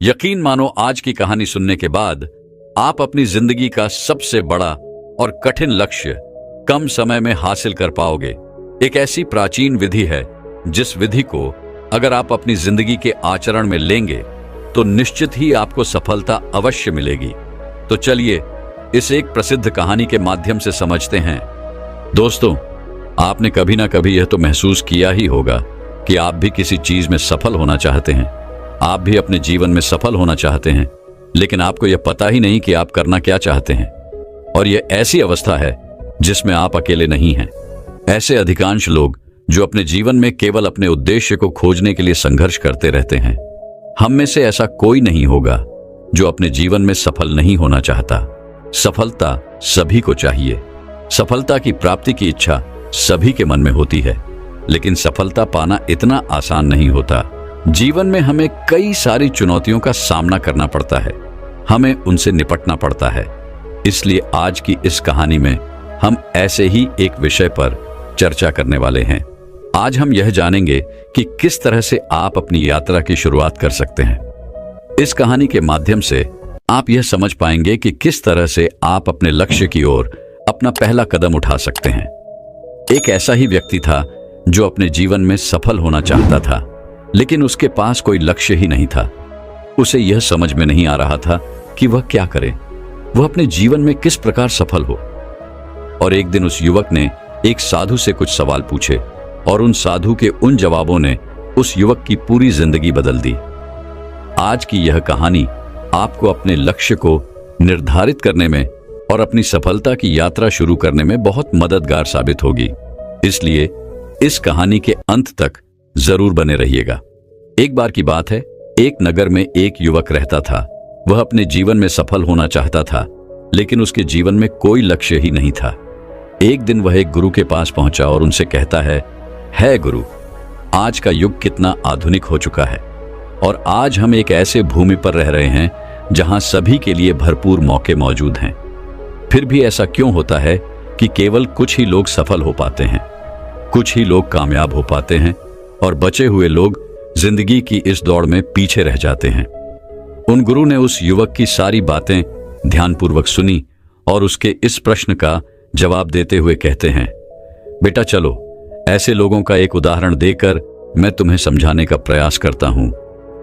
यकीन मानो आज की कहानी सुनने के बाद आप अपनी जिंदगी का सबसे बड़ा और कठिन लक्ष्य कम समय में हासिल कर पाओगे। एक ऐसी प्राचीन विधि है जिस विधि को अगर आप अपनी जिंदगी के आचरण में लेंगे तो निश्चित ही आपको सफलता अवश्य मिलेगी। तो चलिए इस एक प्रसिद्ध कहानी के माध्यम से समझते हैं। दोस्तों, आपने कभी ना कभी यह तो महसूस किया ही होगा कि आप भी किसी चीज में सफल होना चाहते हैं, आप भी अपने जीवन में सफल होना चाहते हैं, लेकिन आपको यह पता ही नहीं कि आप करना क्या चाहते हैं। और यह ऐसी अवस्था है जिसमें आप अकेले नहीं हैं। ऐसे अधिकांश लोग जो अपने जीवन में केवल अपने उद्देश्य को खोजने के लिए संघर्ष करते रहते हैं। हम में से ऐसा कोई नहीं होगा जो अपने जीवन में सफल नहीं होना चाहता। सफलता सभी को चाहिए। सफलता की प्राप्ति की इच्छा सभी के मन में होती है, लेकिन सफलता पाना इतना आसान नहीं होता। जीवन में हमें कई सारी चुनौतियों का सामना करना पड़ता है, हमें उनसे निपटना पड़ता है। इसलिए आज की इस कहानी में हम ऐसे ही एक विषय पर चर्चा करने वाले हैं। आज हम यह जानेंगे कि किस तरह से आप अपनी यात्रा की शुरुआत कर सकते हैं। इस कहानी के माध्यम से आप यह समझ पाएंगे कि किस तरह से आप अपने लक्ष्य की ओर अपना पहला कदम उठा सकते हैं। एक ऐसा ही व्यक्ति था जो अपने जीवन में सफल होना चाहता था, लेकिन उसके पास कोई लक्ष्य ही नहीं था। उसे यह समझ में नहीं आ रहा था कि वह क्या करे, वह अपने जीवन में किस प्रकार सफल हो। और एक दिन उस युवक ने एक साधु से कुछ सवाल पूछे और उन साधु के उन जवाबों ने उस युवक की पूरी जिंदगी बदल दी। आज की यह कहानी आपको अपने लक्ष्य को निर्धारित करने में और अपनी सफलता की यात्रा शुरू करने में बहुत मददगार साबित होगी। इसलिए इस कहानी के अंत तक जरूर बने रहिएगा। एक बार की बात है, एक नगर में एक युवक रहता था। वह अपने जीवन में सफल होना चाहता था, लेकिन उसके जीवन में कोई लक्ष्य ही नहीं था। एक दिन वह एक गुरु के पास पहुंचा और उनसे कहता है गुरु, आज का युग कितना आधुनिक हो चुका है और आज हम एक ऐसे भूमि पर रह रहे हैं जहां सभी के लिए भरपूर मौके मौजूद हैं। फिर भी ऐसा क्यों होता है कि केवल कुछ ही लोग सफल हो पाते हैं, कुछ ही लोग कामयाब हो पाते हैं और बचे हुए लोग जिंदगी की इस दौड़ में पीछे रह जाते हैं। उन गुरु ने उस युवक की सारी बातें ध्यानपूर्वक सुनी और उसके इस प्रश्न का जवाब देते हुए कहते हैं, बेटा चलो, ऐसे लोगों का एक उदाहरण देकर मैं तुम्हें समझाने का प्रयास करता हूं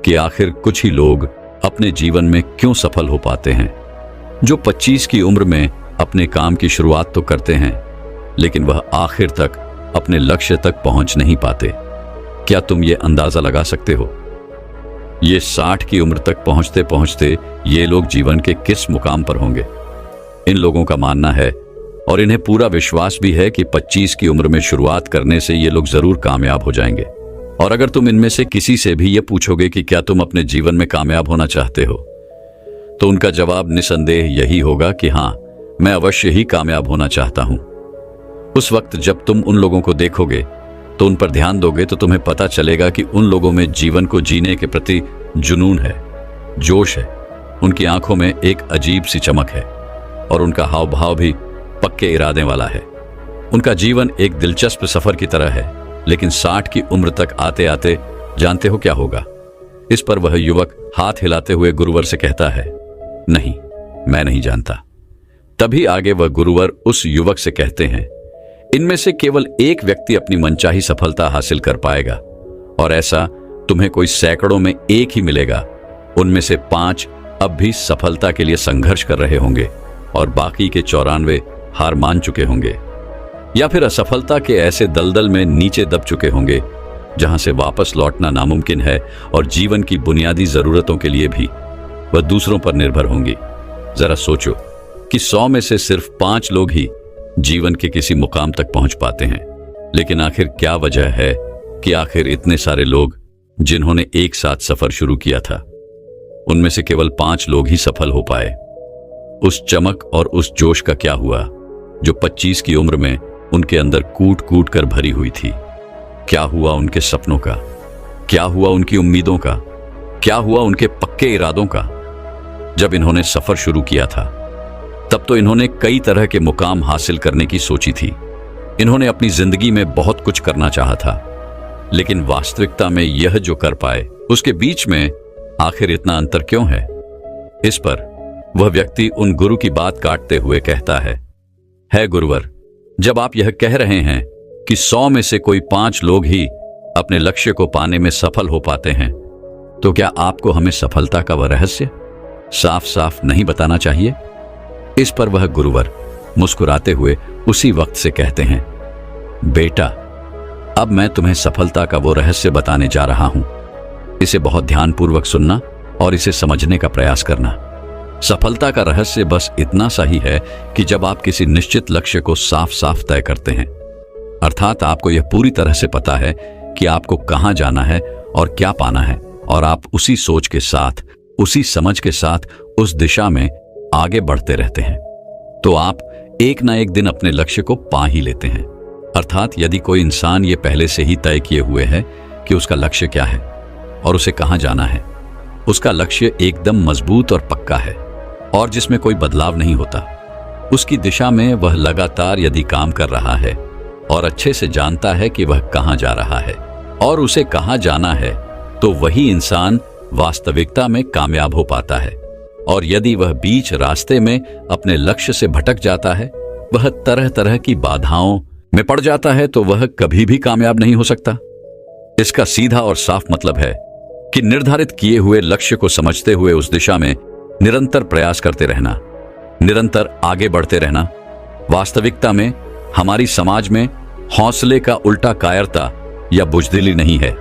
कि आखिर कुछ ही लोग अपने जीवन में क्यों सफल हो पाते हैं। जो 25 की उम्र में अपने काम की शुरुआत तो करते हैं, लेकिन वह आखिर तक अपने लक्ष्य तक पहुंच नहीं पाते। क्या तुम ये अंदाजा लगा सकते हो? ये 60 की उम्र तक पहुंचते पहुंचते ये लोग जीवन के किस मुकाम पर होंगे? इन लोगों का मानना है और इन्हें पूरा विश्वास भी है कि 25 की उम्र में शुरुआत करने से ये लोग जरूर कामयाब हो जाएंगे। और अगर तुम इनमें से किसी से भी ये पूछोगे कि क्या तुम अपने जीवन में कामयाब होना चाहते हो, तो उनका जवाब निसंदेह यही होगा कि हां, मैं अवश्य ही कामयाब होना चाहता हूं। उस वक्त जब तुम उन लोगों को देखोगे तो उन पर ध्यान दोगे तो तुम्हें पता चलेगा कि उन लोगों में जीवन को जीने के प्रति जुनून है, जोश है। उनकी आंखों में एक अजीब सी चमक है और उनका हाव भाव भी पक्के इरादे वाला है। उनका जीवन एक दिलचस्प सफर की तरह है, लेकिन 60 की उम्र तक आते आते जानते हो क्या होगा? इस पर वह युवक हाथ हिलाते हुए गुरुवर से कहता है, नहीं, मैं नहीं जानता। तभी आगे वह गुरुवर उस युवक से कहते हैं, इनमें से केवल एक व्यक्ति अपनी मनचाही सफलता हासिल कर पाएगा और ऐसा तुम्हें कोई सैकड़ों में एक ही मिलेगा। उनमें से 5 अब भी सफलता के लिए संघर्ष कर रहे होंगे और बाकी के 94 हार मान चुके होंगे या फिर असफलता के ऐसे दलदल में नीचे दब चुके होंगे जहां से वापस लौटना नामुमकिन है और जीवन की बुनियादी जरूरतों के लिए भी वह दूसरों पर निर्भर होंगी। जरा सोचो कि 100 में से सिर्फ 5 लोग ही जीवन के किसी मुकाम तक पहुंच पाते हैं। लेकिन आखिर क्या वजह है कि आखिर इतने सारे लोग जिन्होंने एक साथ सफर शुरू किया था, उनमें से केवल 5 लोग ही सफल हो पाए? उस चमक और उस जोश का क्या हुआ जो 25 की उम्र में उनके अंदर कूट कूट कर भरी हुई थी? क्या हुआ उनके सपनों का? क्या हुआ उनकी उम्मीदों का? क्या हुआ उनके पक्के इरादों का? जब इन्होंने सफर शुरू किया था तब तो इन्होंने कई तरह के मुकाम हासिल करने की सोची थी। इन्होंने अपनी जिंदगी में बहुत कुछ करना चाहा था, लेकिन वास्तविकता में यह जो कर पाए उसके बीच में आखिर इतना अंतर क्यों है? इस पर वह व्यक्ति उन गुरु की बात काटते हुए कहता है गुरुवर, जब आप यह कह रहे हैं कि 100 में से कोई 5 लोग ही अपने लक्ष्य को पाने में सफल हो पाते हैं, तो क्या आपको हमें सफलता का वह रहस्य साफ साफ नहीं बताना चाहिए? इस पर वह गुरुवर मुस्कुराते हुए उसी वक्त से कहते हैं, बेटा, अब मैं तुम्हें सफलता का वो रहस्य बताने जा रहा हूं। इसे बहुत ध्यानपूर्वक सुनना और इसे समझने का प्रयास करना। सफलता का रहस्य बस इतना सा ही है कि जब आप किसी निश्चित लक्ष्य को साफ साफ तय करते हैं, अर्थात आपको यह पूरी तरह से पता है कि आपको कहां जाना है और क्या पाना है, और आप उसी सोच के साथ, उसी समझ के साथ उस दिशा में आगे बढ़ते रहते हैं, तो आप एक ना एक दिन अपने लक्ष्य को पा ही लेते हैं। अर्थात यदि कोई इंसान ये पहले से ही तय किए हुए है कि उसका लक्ष्य क्या है और उसे कहां जाना है, उसका लक्ष्य एकदम मजबूत और पक्का है और जिसमें कोई बदलाव नहीं होता, उसकी दिशा में वह लगातार यदि काम कर रहा है और अच्छे से जानता है कि वह कहां जा रहा है और उसे कहां जाना है, तो वही इंसान वास्तविकता में कामयाब हो पाता है। और यदि वह बीच रास्ते में अपने लक्ष्य से भटक जाता है, वह तरह तरह की बाधाओं में पड़ जाता है, तो वह कभी भी कामयाब नहीं हो सकता। इसका सीधा और साफ मतलब है कि निर्धारित किए हुए लक्ष्य को समझते हुए उस दिशा में निरंतर प्रयास करते रहना, निरंतर आगे बढ़ते रहना। वास्तविकता में हमारी समाज में हौसले का उल्टा कायरता या बुजदिली नहीं है,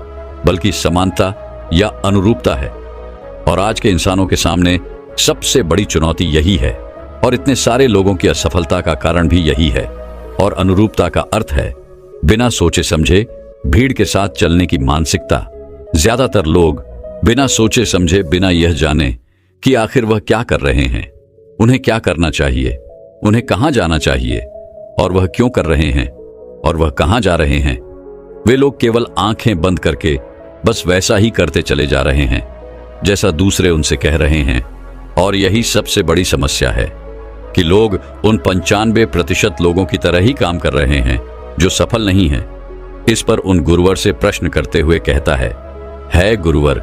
बल्कि समानता या अनुरूपता है। और आज के इंसानों के सामने सबसे बड़ी चुनौती यही है, और इतने सारे लोगों की असफलता का कारण भी यही है। और अनुरूपता का अर्थ है बिना सोचे समझे भीड़ के साथ चलने की मानसिकता। ज्यादातर लोग बिना सोचे समझे, बिना यह जाने कि आखिर वह क्या कर रहे हैं, उन्हें क्या करना चाहिए, उन्हें कहां जाना चाहिए और वह क्यों कर रहे हैं और वह कहां जा रहे हैं, वे लोग केवल आंखें बंद करके बस वैसा ही करते चले जा रहे हैं जैसा दूसरे उनसे कह रहे हैं। और यही सबसे बड़ी समस्या है कि लोग उन 95% लोगों की तरह ही काम कर रहे हैं जो सफल नहीं हैं। इस पर उन गुरुवर से प्रश्न करते हुए कहता है गुरुवर,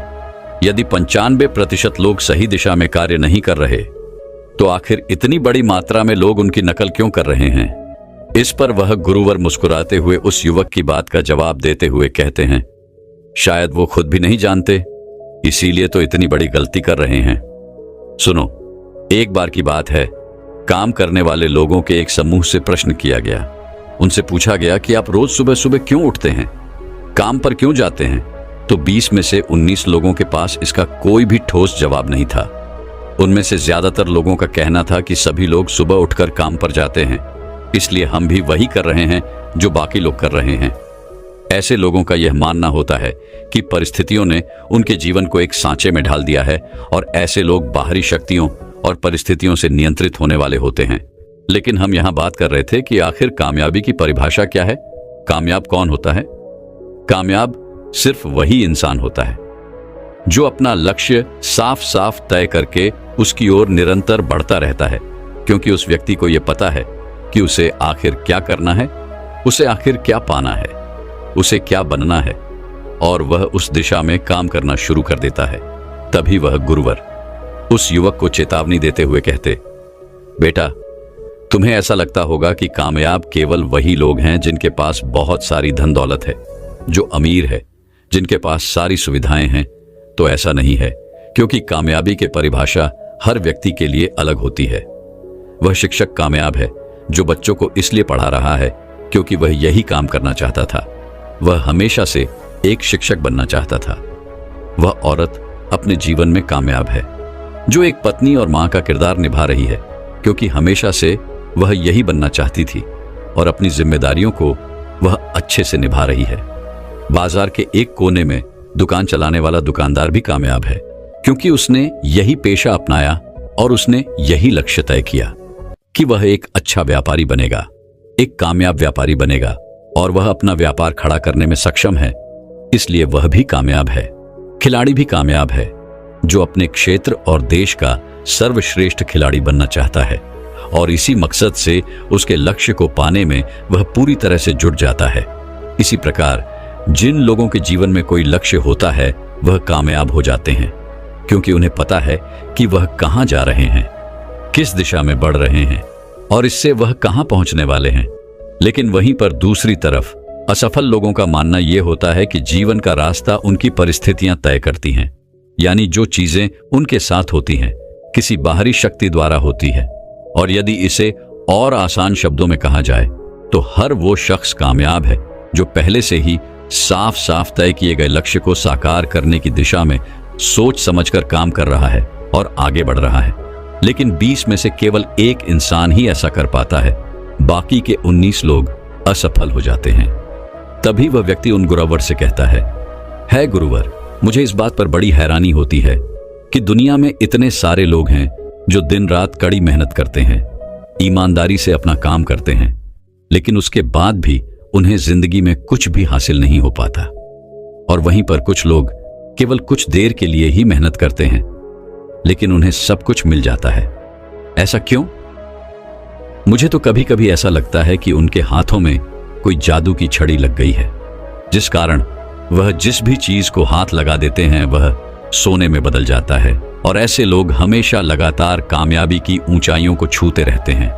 यदि 95% लोग सही दिशा में कार्य नहीं कर रहे, तो आखिर इतनी बड़ी मात्रा में लोग उनकी नकल क्यों कर रहे हैं? इस पर वह गुरुवर मुस्कुराते हुए उस युवक की बात का जवाब देते हुए कहते हैं, शायद वो खुद भी नहीं जानते, इसीलिए तो इतनी बड़ी गलती कर रहे हैं। सुनो, एक बार की बात है, काम करने वाले लोगों के एक समूह से प्रश्न किया गया। उनसे पूछा गया कि आप रोज सुबह सुबह क्यों उठते हैं, काम पर क्यों जाते हैं? तो 20 में से 19 लोगों के पास इसका कोई भी ठोस जवाब नहीं था। उनमें से ज्यादातर लोगों का कहना था कि सभी लोग सुबह उठकर काम पर जाते हैं, इसलिए हम भी वही कर रहे हैं जो बाकी लोग कर रहे हैं। ऐसे लोगों का यह मानना होता है कि परिस्थितियों ने उनके जीवन को एक सांचे में ढाल दिया है और ऐसे लोग बाहरी शक्तियों और परिस्थितियों से नियंत्रित होने वाले होते हैं। लेकिन हम यहां बात कर रहे थे कि आखिर कामयाबी की परिभाषा क्या है? कामयाब कौन होता है? कामयाब सिर्फ वही इंसान होता है जो अपना लक्ष्य साफ साफ तय करके उसकी ओर निरंतर बढ़ता रहता है, क्योंकि उस व्यक्ति को यह पता है कि उसे आखिर क्या करना है, उसे आखिर क्या पाना है, उसे क्या बनना है, और वह उस दिशा में काम करना शुरू कर देता है। तभी वह गुरुवर उस युवक को चेतावनी देते हुए कहते, बेटा, तुम्हें ऐसा लगता होगा कि कामयाब केवल वही लोग हैं जिनके पास बहुत सारी धन दौलत है, जो अमीर है, जिनके पास सारी सुविधाएं हैं। तो ऐसा नहीं है, क्योंकि कामयाबी की परिभाषा हर व्यक्ति के लिए अलग होती है। वह शिक्षक कामयाब है जो बच्चों को इसलिए पढ़ा रहा है क्योंकि वह यही काम करना चाहता था। वह हमेशा से एक शिक्षक बनना चाहता था। वह औरत अपने जीवन में कामयाब है जो एक पत्नी और मां का किरदार निभा रही है, क्योंकि हमेशा से वह यही बनना चाहती थी और अपनी जिम्मेदारियों को वह अच्छे से निभा रही है। बाजार के एक कोने में दुकान चलाने वाला दुकानदार भी कामयाब है, क्योंकि उसने यही पेशा अपनाया और उसने यही लक्ष्य तय किया कि वह एक अच्छा व्यापारी बनेगा, एक कामयाब व्यापारी बनेगा, और वह अपना व्यापार खड़ा करने में सक्षम है, इसलिए वह भी कामयाब है। खिलाड़ी भी कामयाब है जो अपने क्षेत्र और देश का सर्वश्रेष्ठ खिलाड़ी बनना चाहता है और इसी मकसद से उसके लक्ष्य को पाने में वह पूरी तरह से जुट जाता है। इसी प्रकार जिन लोगों के जीवन में कोई लक्ष्य होता है वह कामयाब हो जाते हैं, क्योंकि उन्हें पता है कि वह कहां जा रहे हैं, किस दिशा में बढ़ रहे हैं और इससे वह कहां पहुंचने वाले हैं। लेकिन वहीं पर दूसरी तरफ असफल लोगों का मानना यह होता है कि जीवन का रास्ता उनकी परिस्थितियां तय करती हैं, यानी जो चीजें उनके साथ होती हैं किसी बाहरी शक्ति द्वारा होती है। और यदि इसे और आसान शब्दों में कहा जाए तो हर वो शख्स कामयाब है जो पहले से ही साफ साफ तय किए गए लक्ष्य को साकार करने की दिशा में सोच समझकर काम कर रहा है और आगे बढ़ रहा है। लेकिन 20 में से केवल एक इंसान ही ऐसा कर पाता है, बाकी के 19 लोग असफल हो जाते हैं। तभी वह व्यक्ति उन गुरुवर से कहता है गुरुवर, मुझे इस बात पर बड़ी हैरानी होती है कि दुनिया में इतने सारे लोग हैं जो दिन रात कड़ी मेहनत करते हैं, ईमानदारी से अपना काम करते हैं, लेकिन उसके बाद भी उन्हें जिंदगी में कुछ भी हासिल नहीं हो पाता। और वहीं पर कुछ लोग केवल कुछ देर के लिए ही मेहनत करते हैं, लेकिन उन्हें सब कुछ मिल जाता है। ऐसा क्यों? मुझे तो कभी कभी ऐसा लगता है कि उनके हाथों में कोई जादू की छड़ी लग गई है, जिस कारण वह जिस भी चीज को हाथ लगा देते हैं वह सोने में बदल जाता है। और ऐसे लोग हमेशा लगातार कामयाबी की ऊंचाइयों को छूते रहते हैं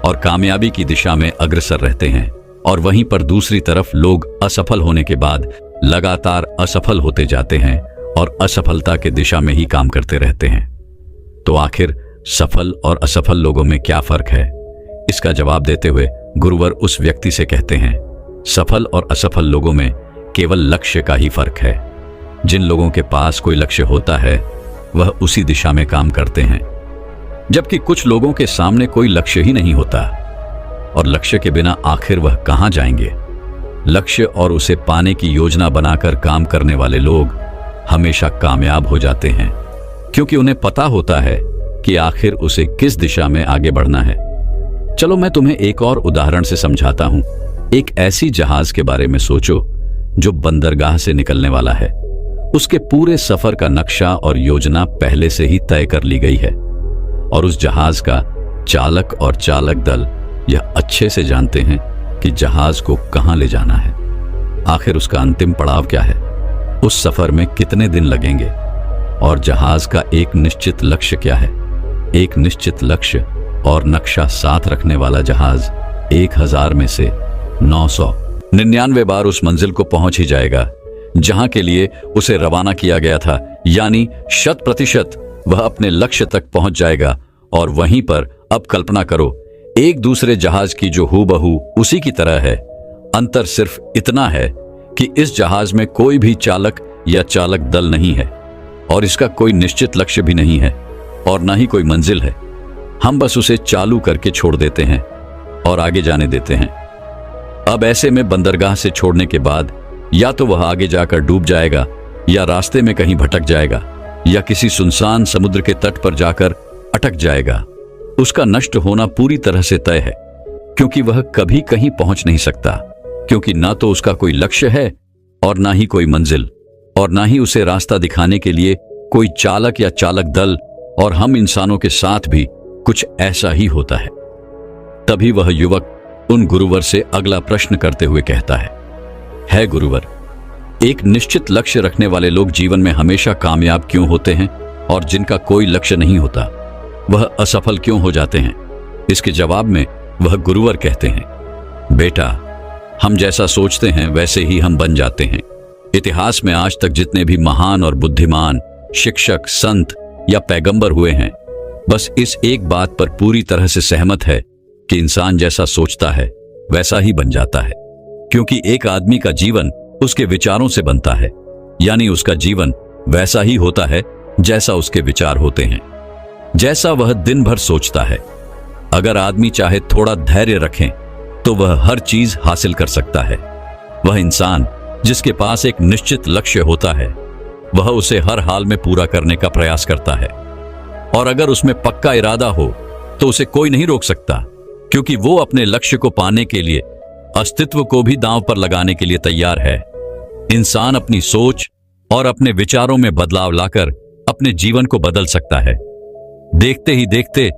और कामयाबी की दिशा में अग्रसर रहते हैं। और वहीं पर दूसरी तरफ लोग असफल होने के बाद लगातार असफल होते जाते हैं और असफलता के दिशा में ही काम करते रहते हैं। तो आखिर सफल और असफल लोगों में क्या फर्क है? इसका जवाब देते हुए गुरुवर उस व्यक्ति से कहते हैं, सफल और असफल लोगों में केवल लक्ष्य का ही फर्क है। जिन लोगों के पास कोई लक्ष्य होता है वह उसी दिशा में काम करते हैं, जबकि कुछ लोगों के सामने कोई लक्ष्य ही नहीं होता और लक्ष्य के बिना आखिर वह कहां जाएंगे। लक्ष्य और उसे पाने की योजना बनाकर काम करने वाले लोग हमेशा कामयाब हो जाते हैं, क्योंकि उन्हें पता होता है कि आखिर उसे किस दिशा में आगे बढ़ना है। चलो मैं तुम्हें एक और उदाहरण से समझाता हूं। एक ऐसी जहाज के बारे में सोचो जो बंदरगाह से निकलने वाला है। उसके पूरे सफर का नक्शा और योजना पहले से ही तय कर ली गई है और उस जहाज का चालक और चालक दल यह अच्छे से जानते हैं कि जहाज को कहां ले जाना है। आखिर उसका अंतिम पड़ाव क्या है, उस सफर में कितने दिन लगेंगे और जहाज का एक निश्चित लक्ष्य क्या है। एक निश्चित लक्ष्य और नक्शा साथ रखने वाला जहाज 1000 में से 999 बार उस मंजिल को पहुंच ही जाएगा जहां के लिए उसे रवाना किया गया था, यानी 100% वह अपने लक्ष्य तक पहुंच जाएगा। और वहीं पर अब कल्पना करो, एक दूसरे जहाज की जो हूबहू उसी की तरह है। अंतर सिर्फ इतना है कि इस जहाज में कोई भी चालक या चालक दल नहीं है और इसका कोई निश्चित लक्ष्य भी नहीं है और ना ही कोई मंजिल है। हम बस उसे चालू करके छोड़ देते हैं और आगे जाने देते हैं। अब ऐसे में बंदरगाह से छोड़ने के बाद या तो वह आगे जाकर डूब जाएगा या रास्ते में कहीं भटक जाएगा या किसी सुनसान समुद्र के तट पर जाकर अटक जाएगा। उसका नष्ट होना पूरी तरह से तय है, क्योंकि वह कभी कहीं पहुंच नहीं सकता, क्योंकि ना तो उसका कोई लक्ष्य है और ना ही कोई मंजिल और ना ही उसे रास्ता दिखाने के लिए कोई चालक या चालक दल। और हम इंसानों के साथ भी कुछ ऐसा ही होता है। तभी वह युवक उन गुरुवर से अगला प्रश्न करते हुए कहता है गुरुवर, एक निश्चित लक्ष्य रखने वाले लोग जीवन में हमेशा कामयाब क्यों होते हैं और जिनका कोई लक्ष्य नहीं होता वह असफल क्यों हो जाते हैं? इसके जवाब में वह गुरुवर कहते हैं, बेटा, हम जैसा सोचते हैं वैसे ही हम बन जाते हैं। इतिहास में आज तक जितने भी महान और बुद्धिमान शिक्षक, संत या पैगंबर हुए हैं, बस इस एक बात पर पूरी तरह से सहमत है कि इंसान जैसा सोचता है वैसा ही बन जाता है, क्योंकि एक आदमी का जीवन उसके विचारों से बनता है, यानी उसका जीवन वैसा ही होता है जैसा उसके विचार होते हैं, जैसा वह दिन भर सोचता है। अगर आदमी चाहे थोड़ा धैर्य रखें तो वह हर चीज हासिल कर सकता है। वह इंसान जिसके पास एक निश्चित लक्ष्य होता है वह उसे हर हाल में पूरा करने का प्रयास करता है, और अगर उसमें पक्का इरादा हो तो उसे कोई नहीं रोक सकता, क्योंकि वो अपने लक्ष्य को पाने के लिए अस्तित्व को भी दांव पर लगाने के लिए तैयार है। इंसान अपनी सोच और अपने विचारों में बदलाव लाकर अपने जीवन को बदल सकता है। देखते ही देखते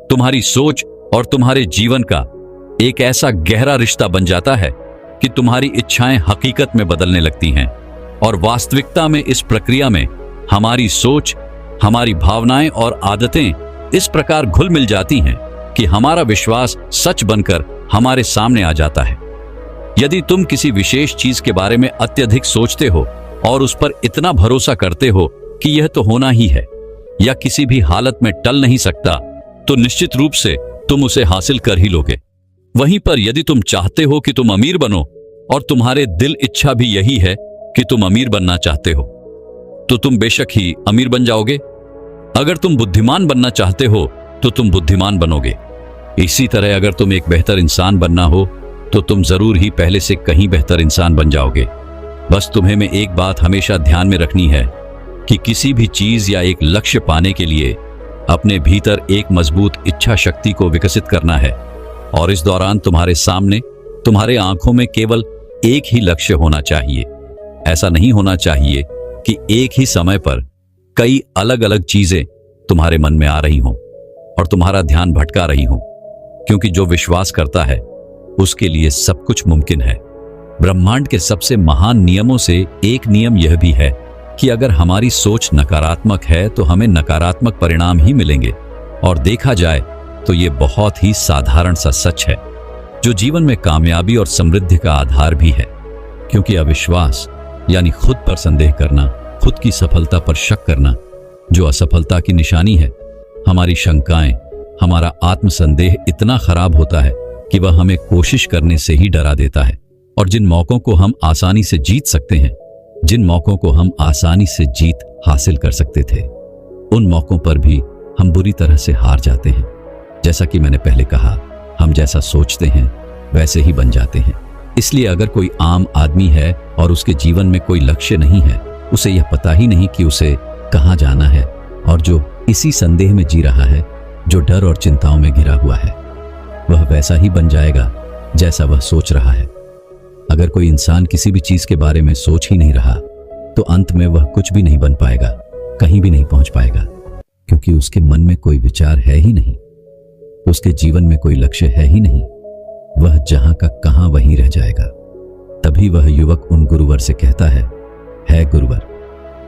तुम्हारी सोच और तुम्हारे जीवन का एक ऐसा गहरा रिश्ता बन जाता है कि तुम्हारी इच्छाएं हकीकत में बदलने लगती हैं, और वास्तविकता में इस प्रक्रिया में हमारी सोच हमारी भावनाएं और आदतें इस प्रकार घुल मिल जाती हैं कि हमारा विश्वास सच बनकर हमारे सामने आ जाता है। यदि तुम किसी विशेष चीज के बारे में अत्यधिक सोचते हो और उस पर इतना भरोसा करते हो कि यह तो होना ही है या किसी भी हालत में टल नहीं सकता, तो निश्चित रूप से तुम उसे हासिल कर ही लोगे। वहीं पर यदि तुम चाहते हो कि तुम अमीर बनो और तुम्हारे दिल इच्छा भी यही है कि तुम अमीर बनना चाहते हो, तो तुम बेशक ही अमीर बन जाओगे। अगर तुम बुद्धिमान बनना चाहते हो तो तुम बुद्धिमान बनोगे। इसी तरह अगर तुम एक बेहतर इंसान बनना हो तो तुम जरूर ही पहले से कहीं बेहतर इंसान बन जाओगे। बस तुम्हें में एक बात हमेशा ध्यान में रखनी है कि किसी भी चीज या एक लक्ष्य पाने के लिए अपने भीतर एक मजबूत इच्छा शक्ति को विकसित करना है, और इस दौरान तुम्हारे सामने, तुम्हारे आंखों में केवल एक ही लक्ष्य होना चाहिए। ऐसा नहीं होना चाहिए कि एक ही समय पर कई अलग अलग चीजें तुम्हारे मन में आ रही हों और तुम्हारा ध्यान भटका रही हों, क्योंकि जो विश्वास करता है उसके लिए सब कुछ मुमकिन है। ब्रह्मांड के सबसे महान नियमों से एक नियम यह भी है कि अगर हमारी सोच नकारात्मक है तो हमें नकारात्मक परिणाम ही मिलेंगे। और देखा जाए तो ये बहुत ही साधारण सा सच है जो जीवन में कामयाबी और समृद्धि का आधार भी है, क्योंकि अविश्वास यानी खुद पर संदेह करना, खुद की सफलता पर शक करना, जो असफलता की निशानी है। हमारी शंकाएं, हमारा आत्मसंदेह इतना खराब होता है कि वह हमें कोशिश करने से ही डरा देता है। और जिन मौकों को हम आसानी से जीत सकते हैं, जिन मौकों को हम आसानी से जीत हासिल कर सकते थे, उन मौकों पर भी हम बुरी तरह से हार जाते हैं। जैसा कि मैंने पहले कहा, हम जैसा सोचते हैं वैसे ही बन जाते हैं। इसलिए अगर कोई आम आदमी है और उसके जीवन में कोई लक्ष्य नहीं है, उसे यह पता ही नहीं कि उसे कहाँ जाना है, और जो इसी संदेह में जी रहा है, जो डर और चिंताओं में घिरा हुआ है, वह वैसा ही बन जाएगा जैसा वह सोच रहा है। अगर कोई इंसान किसी भी चीज के बारे में सोच ही नहीं रहा तो अंत में वह कुछ भी नहीं बन पाएगा, कहीं भी नहीं पहुंच पाएगा, क्योंकि उसके मन में कोई विचार है ही नहीं, उसके जीवन में कोई लक्ष्य है ही नहीं। वह जहां का कहां वहीं रह जाएगा। तभी वह युवक उन गुरुवर से कहता है गुरुवर,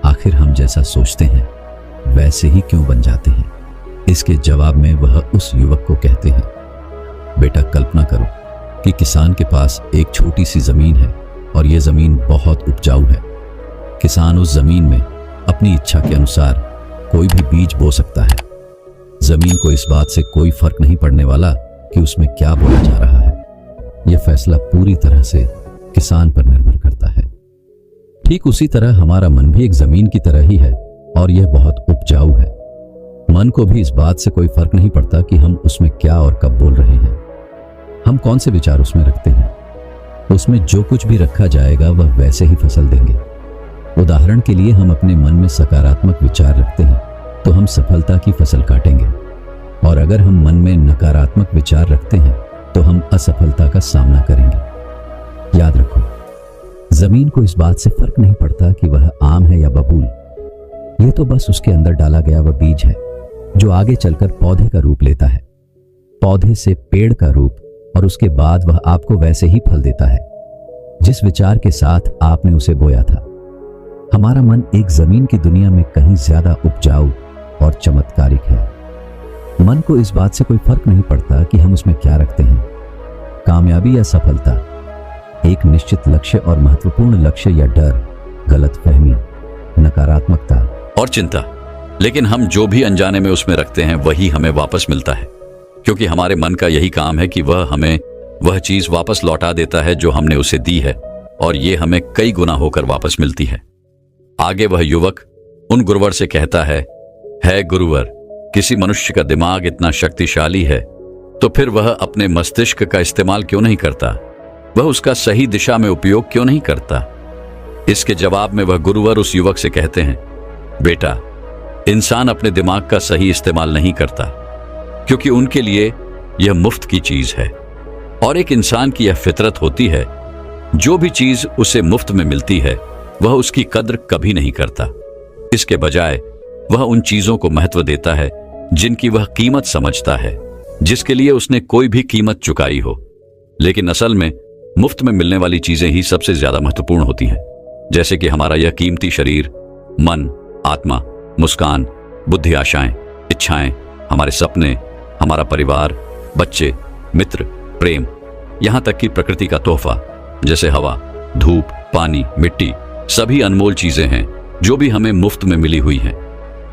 आखिर हम जैसा सोचते हैं वैसे ही क्यों बन जाते हैं? इसके जवाब में वह उस युवक को कहते हैं, बेटा कल्पना करो कि किसान के पास एक छोटी सी जमीन है और यह जमीन बहुत उपजाऊ है। किसान उस जमीन में अपनी इच्छा के अनुसार कोई भी बीज बो सकता है। जमीन को इस बात से कोई फर्क नहीं पड़ने वाला कि उसमें क्या बोया जा रहा है। यह फैसला पूरी तरह से किसान पर निर्भर करता है। ठीक उसी तरह हमारा मन भी एक जमीन की तरह ही है और यह बहुत उपजाऊ है। मन को भी इस बात से कोई फर्क नहीं पड़ता कि हम उसमें क्या और कब बोल रहे हैं, हम कौन से विचार उसमें रखते हैं। उसमें जो कुछ भी रखा जाएगा वह वैसे ही फसल देंगे। उदाहरण के लिए, हम अपने मन में सकारात्मक विचार रखते हैं तो हम सफलता की फसल काटेंगे, और अगर हम मन में नकारात्मक विचार रखते हैं तो हम असफलता का सामना करेंगे। याद रखो, जमीन को इस बात से फर्क नहीं पड़ता कि वह आम है या बबूल। यह तो बस उसके अंदर डाला गया वह बीज है जो आगे चलकर पौधे का रूप लेता है, पौधे से पेड़ का रूप, और उसके बाद वह आपको वैसे ही फल देता है जिस विचार के साथ आपने उसे बोया था। हमारा मन एक जमीन की दुनिया में कहीं ज्यादा उपजाऊ और चमत्कारिक है। मन को इस बात से कोई फर्क नहीं पड़ता कि हम उसमें क्या रखते हैं, कामयाबी या सफलता, एक निश्चित लक्ष्य और महत्वपूर्ण लक्ष्य या डर, गलतफहमी, नकारात्मकता और चिंता। लेकिन हम जो भी अनजाने में उसमें रखते हैं वही हमें वापस मिलता है, क्योंकि हमारे मन का यही काम है कि वह हमें वह चीज वापस लौटा देता है जो हमने उसे दी है, और ये हमें कई गुना होकर वापस मिलती है। आगे वह युवक उन गुरुवर से कहता है गुरुवर, किसी मनुष्य का दिमाग इतना शक्तिशाली है तो फिर वह अपने मस्तिष्क का इस्तेमाल क्यों नहीं करता? वह उसका सही दिशा में उपयोग क्यों नहीं करता? इसके जवाब में वह गुरुवर उस युवक से कहते हैं, बेटा, इंसान अपने दिमाग का सही इस्तेमाल नहीं करता, क्योंकि उनके लिए यह मुफ्त की चीज है, और एक इंसान की यह फितरत होती है, जो भी चीज उसे मुफ्त में मिलती है वह उसकी कद्र कभी नहीं करता। इसके बजाय वह उन चीजों को महत्व देता है जिनकी वह कीमत समझता है, जिसके लिए उसने कोई भी कीमत चुकाई हो। लेकिन असल में मुफ्त में मिलने वाली चीजें ही सबसे ज्यादा महत्वपूर्ण होती हैं, जैसे कि हमारा यह कीमती शरीर, मन, आत्मा, मुस्कान, बुद्धि, आशाएं, इच्छाएं, हमारे सपने, हमारा परिवार, बच्चे, मित्र, प्रेम, यहां तक कि प्रकृति का तोहफा जैसे हवा, धूप, पानी, मिट्टी, सभी अनमोल चीजें हैं जो भी हमें मुफ्त में मिली हुई हैं।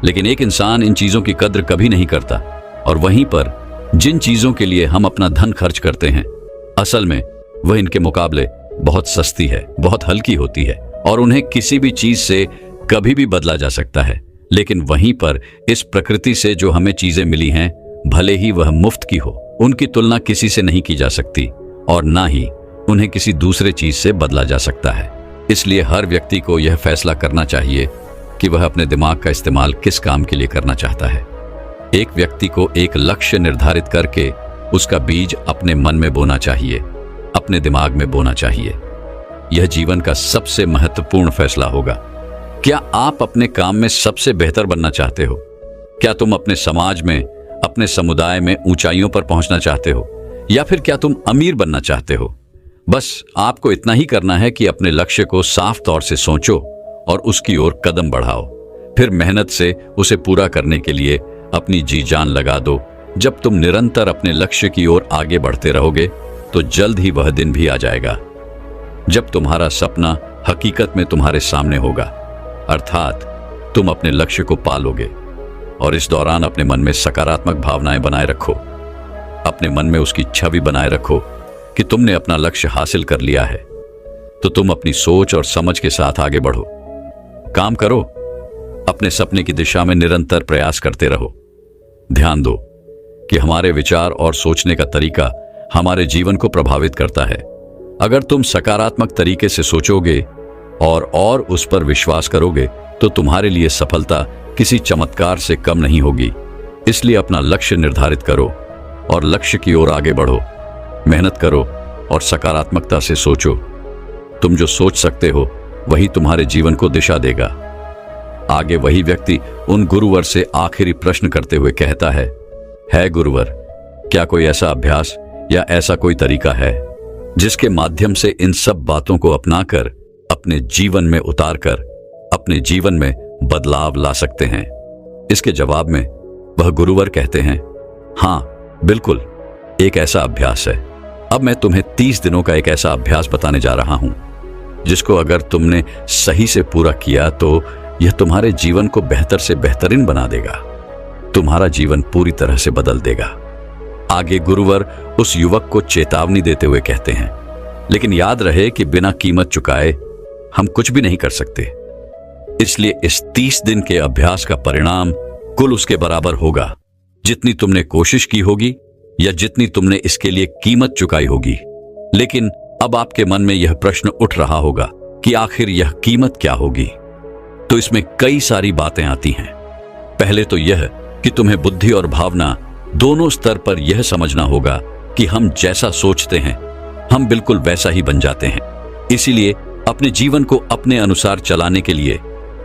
लेकिन एक इंसान इन चीजों की कद्र कभी नहीं करता, और वहीं पर जिन चीजों के लिए हम अपना धन खर्च करते हैं, असल में वह इनके मुकाबले बहुत सस्ती है, बहुत हल्की होती है, और उन्हें किसी भी चीज से कभी भी बदला जा सकता है। लेकिन वहीं पर इस प्रकृति से जो हमें चीजें मिली हैं, भले ही वह मुफ्त की हो, उनकी तुलना किसी से नहीं की जा सकती, और ना ही उन्हें किसी दूसरे चीज से बदला जा सकता है। इसलिए हर व्यक्ति को यह फैसला करना चाहिए कि वह अपने दिमाग का इस्तेमाल किस काम के लिए करना चाहता है। एक व्यक्ति को एक लक्ष्य निर्धारित करके उसका बीज अपने मन में बोना चाहिए, अपने दिमाग में बोना चाहिए। यह जीवन का सबसे महत्वपूर्ण फैसला होगा। क्या आप अपने काम में सबसे बेहतर बनना चाहते हो? क्या तुम अपने समाज में, अपने समुदाय में ऊंचाइयों पर पहुंचना चाहते हो, या फिर क्या तुम अमीर बनना चाहते हो? बस आपको इतना ही करना है कि अपने लक्ष्य को साफ तौर से सोचो और उसकी ओर कदम बढ़ाओ। फिर मेहनत से उसे पूरा करने के लिए अपनी जी जान लगा दो। जब तुम निरंतर अपने लक्ष्य की ओर आगे बढ़ते रहोगे तो जल्द ही वह दिन भी आ जाएगा जब तुम्हारा सपना हकीकत में तुम्हारे सामने होगा, अर्थात तुम अपने लक्ष्य को पालोगे। और इस दौरान अपने मन में सकारात्मक भावनाएं बनाए रखो। अपने मन में उसकी छवि बनाए रखो कि तुमने अपना लक्ष्य हासिल कर लिया है। तो तुम अपनी सोच और समझ के साथ आगे बढ़ो, काम करो, अपने सपने की दिशा में निरंतर प्रयास करते रहो। ध्यान दो कि हमारे विचार और सोचने का तरीका हमारे जीवन को प्रभावित करता है। अगर तुम सकारात्मक तरीके से सोचोगे और उस पर विश्वास करोगे तो तुम्हारे लिए सफलता किसी चमत्कार से कम नहीं होगी। इसलिए अपना लक्ष्य निर्धारित करो और लक्ष्य की ओर आगे बढ़ो। मेहनत करो और सकारात्मकता से सोचो। तुम जो सोच सकते हो वही तुम्हारे जीवन को दिशा देगा। आगे वही व्यक्ति उन गुरुवर से आखिरी प्रश्न करते हुए कहता है गुरुवर, क्या कोई ऐसा अभ्यास या ऐसा कोई तरीका है जिसके माध्यम से इन सब बातों को अपनाकर अपने जीवन में उतारकर अपने जीवन में बदलाव ला सकते हैं? इसके जवाब में वह गुरुवर कहते हैं, हाँ बिल्कुल, एक ऐसा अभ्यास है। अब मैं तुम्हें 30 दिनों का एक ऐसा अभ्यास बताने जा रहा हूं जिसको अगर तुमने सही से पूरा किया तो यह तुम्हारे जीवन को बेहतर से बेहतरीन बना देगा। तुम्हारा जीवन पूरी तरह से बदल देगा। आगे गुरुवर उस युवक को चेतावनी देते हुए कहते हैं, लेकिन याद रहे कि बिना कीमत चुकाए हम कुछ भी नहीं कर सकते। इसलिए इस 30 दिन के अभ्यास का परिणाम कुल उसके बराबर होगा जितनी तुमने कोशिश की होगी या जितनी तुमने इसके लिए कीमत चुकाई होगी। लेकिन अब आपके मन में यह प्रश्न उठ रहा होगा कि आखिर यह कीमत क्या होगी? तो इसमें कई सारी बातें आती हैं। पहले तो यह कि तुम्हें बुद्धि और भावना दोनों स्तर पर यह समझना होगा कि हम जैसा सोचते हैं हम बिल्कुल वैसा ही बन जाते हैं। इसीलिए अपने जीवन को अपने अनुसार चलाने के लिए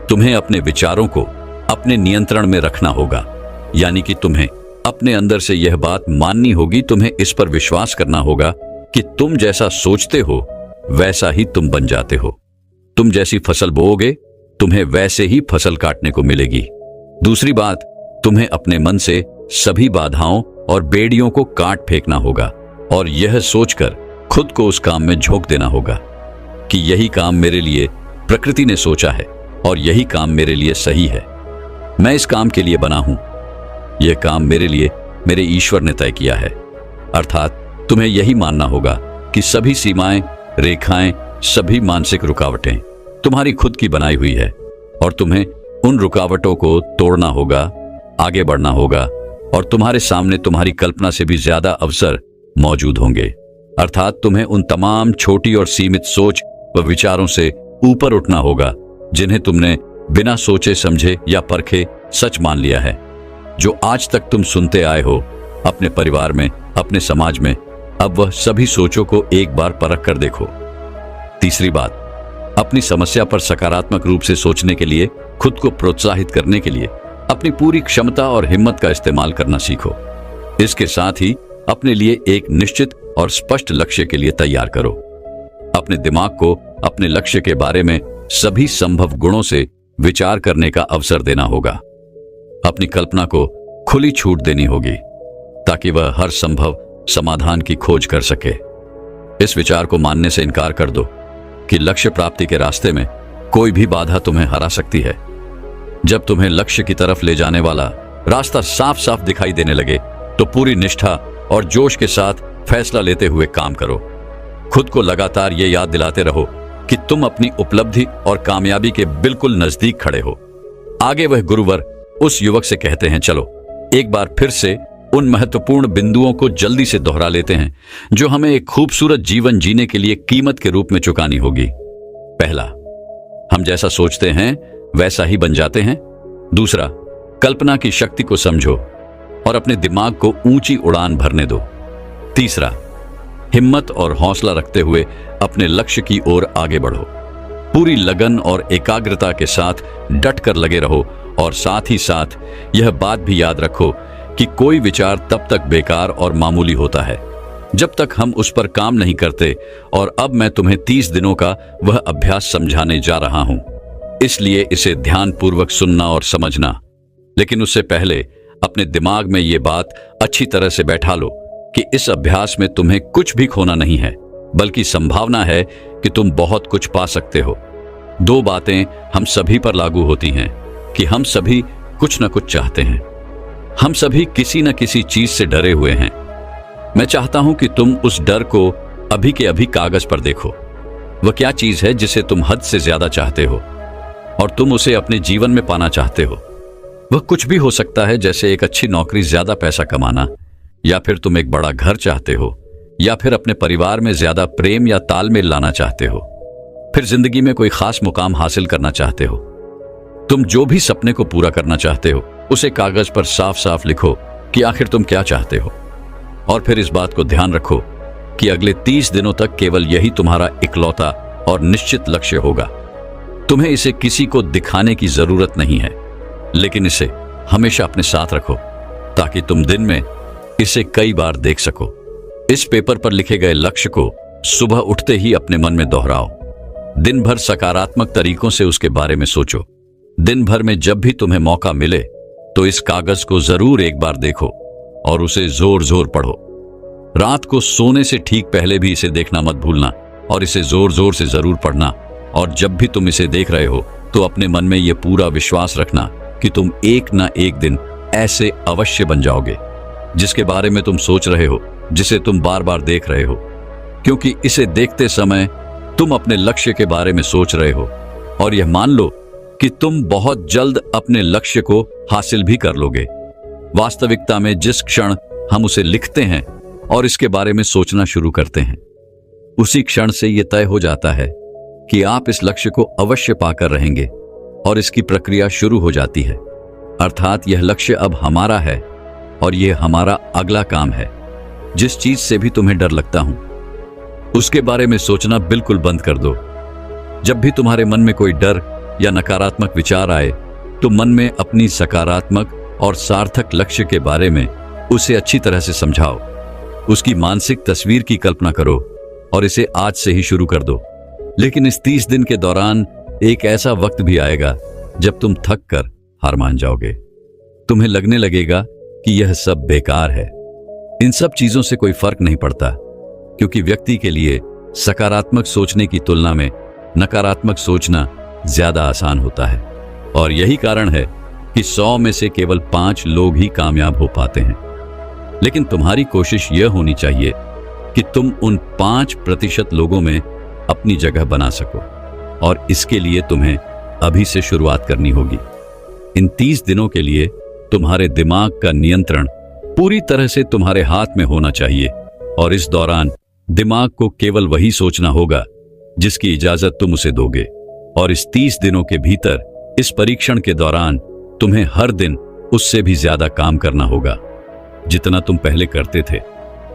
तुम्हें अपने विचारों को अपने नियंत्रण में रखना होगा। यानी कि तुम्हें अपने अंदर से यह बात माननी होगी, तुम्हें इस पर विश्वास करना होगा कि तुम जैसा सोचते हो वैसा ही तुम बन जाते हो। तुम जैसी फसल बोओगे तुम्हें वैसे ही फसल काटने को मिलेगी। दूसरी बात, तुम्हें अपने मन से सभी बाधाओं और बेड़ियों को काट फेंकना होगा और यह सोचकर खुद को उस काम में झोंक देना होगा कि यही काम मेरे लिए प्रकृति ने सोचा है और यही काम मेरे लिए सही है। मैं इस काम के लिए बना हूं। यह काम मेरे लिए मेरे ईश्वर ने तय किया है। अर्थात तुम्हें यही मानना होगा कि सभी सीमाएं, रेखाएं, सभी मानसिक रुकावटें तुम्हारी खुद की बनाई हुई है और तुम्हें उन रुकावटों को तोड़ना होगा, आगे बढ़ना होगा और तुम्हारे सामने तुम्हारी कल्पना से भी ज्यादा अवसर मौजूद होंगे। अर्थात तुम्हें उन तमाम छोटी और सीमित सोच व विचारों से ऊपर उठना होगा जिन्हें तुमने बिना सोचे समझे या परखे सच मान लिया है। जो आज तक तुम सुनते आए हो अपने परिवार में, अपने समाज में, अब वह सभी सोचों को एक बार परख कर देखो। तीसरी बात, अपनी समस्या पर सकारात्मक रूप से सोचने के लिए, खुद को प्रोत्साहित करने के लिए अपनी पूरी क्षमता और हिम्मत का इस्तेमाल करना सीखो। इसके साथ ही अपने लिए एक निश्चित और स्पष्ट लक्ष्य के लिए तैयार करो। अपने दिमाग को अपने लक्ष्य के बारे में सभी संभव गुणों से विचार करने का अवसर देना होगा। अपनी कल्पना को खुली छूट देनी होगी ताकि वह हर संभव समाधान की खोज कर सके। इस विचार को मानने से इनकार कर दो कि लक्ष्य प्राप्ति के रास्ते में कोई भी बाधा तुम्हें हरा सकती है। जब तुम्हें लक्ष्य की तरफ ले जाने वाला रास्ता साफ साफ दिखाई देने लगे तो पूरी निष्ठा और जोश के साथ फैसला लेते हुए काम करो। खुद को लगातार ये याद दिलाते रहो कि तुम अपनी उपलब्धि और कामयाबी के बिल्कुल नजदीक खड़े हो। आगे वह गुरुवर उस युवक से कहते हैं, चलो एक बार फिर से उन महत्वपूर्ण बिंदुओं को जल्दी से दोहरा लेते हैं जो हमें एक खूबसूरत जीवन जीने के लिए कीमत के रूप में चुकानी होगी। पहला, हम जैसा सोचते हैं वैसा ही बन जाते हैं। दूसरा, कल्पना की शक्ति को समझो और अपने दिमाग को ऊंची उड़ान भरने दो। तीसरा, हिम्मत और हौसला रखते हुए अपने लक्ष्य की ओर आगे बढ़ो। पूरी लगन और एकाग्रता के साथ डट कर लगे रहो और साथ ही साथ यह बात भी याद रखो कि कोई विचार तब तक बेकार और मामूली होता है जब तक हम उस पर काम नहीं करते। और अब मैं तुम्हें 30 दिनों का वह अभ्यास समझाने जा रहा हूं, इसलिए इसे ध्यानपूर्वक सुनना और समझना। लेकिन उससे पहले अपने दिमाग में ये बात अच्छी तरह से बैठा लो कि इस अभ्यास में तुम्हें कुछ भी खोना नहीं है, बल्कि संभावना है कि तुम बहुत कुछ पा सकते हो। 2 बातें हम सभी पर लागू होती हैं कि हम सभी कुछ न कुछ चाहते हैं। हम सभी किसी न किसी चीज से डरे हुए हैं। मैं चाहता हूं कि तुम उस डर को अभी के अभी कागज पर देखो। वह क्या चीज है जिसे तुम हद से ज्यादा चाहते हो और तुम उसे अपने जीवन में पाना चाहते हो। वह कुछ भी हो सकता है, जैसे एक अच्छी नौकरी, ज्यादा पैसा कमाना, या फिर तुम एक बड़ा घर चाहते हो, या फिर अपने परिवार में ज्यादा प्रेम या तालमेल लाना चाहते हो, फिर जिंदगी में कोई खास मुकाम हासिल करना चाहते हो। तुम जो भी सपने को पूरा करना चाहते हो उसे कागज पर साफ साफ लिखो कि आखिर तुम क्या चाहते हो। और फिर इस बात को ध्यान रखो कि अगले 30 दिनों तक केवल यही तुम्हारा इकलौता और निश्चित लक्ष्य होगा। तुम्हें इसे किसी को दिखाने की जरूरत नहीं है, लेकिन इसे हमेशा अपने साथ रखो ताकि तुम दिन में इसे कई बार देख सको। इस पेपर पर लिखे गए लक्ष्य को सुबह उठते ही अपने मन में दोहराओ। दिन भर सकारात्मक तरीकों से उसके बारे में सोचो। दिन भर में जब भी तुम्हें मौका मिले तो इस कागज को जरूर एक बार देखो और उसे जोर जोर पढ़ो। रात को सोने से ठीक पहले भी इसे देखना मत भूलना और इसे जोर जोर से जरूर पढ़ना। और जब भी तुम इसे देख रहे हो तो अपने मन में यह पूरा विश्वास रखना कि तुम एक ना एक दिन ऐसे अवश्य बन जाओगे जिसके बारे में तुम सोच रहे हो, जिसे तुम बार बार देख रहे हो, क्योंकि इसे देखते समय तुम अपने लक्ष्य के बारे में सोच रहे हो। और यह मान लो कि तुम बहुत जल्द अपने लक्ष्य को हासिल भी कर लोगे। वास्तविकता में जिस क्षण हम उसे लिखते हैं और इसके बारे में सोचना शुरू करते हैं, उसी क्षण से यह तय हो जाता है कि आप इस लक्ष्य को अवश्य पाकर रहेंगे और इसकी प्रक्रिया शुरू हो जाती है। अर्थात यह लक्ष्य अब हमारा है और यह हमारा अगला काम है। जिस चीज से भी तुम्हें डर लगता हूं उसके बारे में सोचना बिल्कुल बंद कर दो। जब भी तुम्हारे मन में कोई डर या नकारात्मक विचार आए तो मन में अपनी सकारात्मक और सार्थक लक्ष्य के बारे में उसे अच्छी तरह से समझाओ। उसकी मानसिक तस्वीर की कल्पना करो और इसे आज से ही शुरू कर दो। लेकिन इस 30 दिन के दौरान एक ऐसा वक्त भी आएगा जब तुम थक कर हार मान जाओगे। तुम्हें लगने लगेगा कि यह सब बेकार है। इन सब चीजों से कोई फर्क नहीं पड़ता, क्योंकि व्यक्ति के लिए सकारात्मक सोचने की तुलना में नकारात्मक सोचना ज्यादा आसान होता है। और यही कारण है कि 100 में से केवल 5 लोग ही कामयाब हो पाते हैं। लेकिन तुम्हारी कोशिश यह होनी चाहिए कि तुम उन 5% लोगों में अपनी जगह बना सको, और इसके लिए तुम्हें अभी से शुरुआत करनी होगी। इन 30 दिनों के लिए तुम्हारे दिमाग का नियंत्रण पूरी तरह से तुम्हारे हाथ में होना चाहिए, और इस दौरान दिमाग को केवल वही सोचना होगा जिसकी इजाजत तुम उसे दोगे। और इस 30 दिनों के भीतर, इस परीक्षण के दौरान, तुम्हें हर दिन उससे भी ज्यादा काम करना होगा जितना तुम पहले करते थे।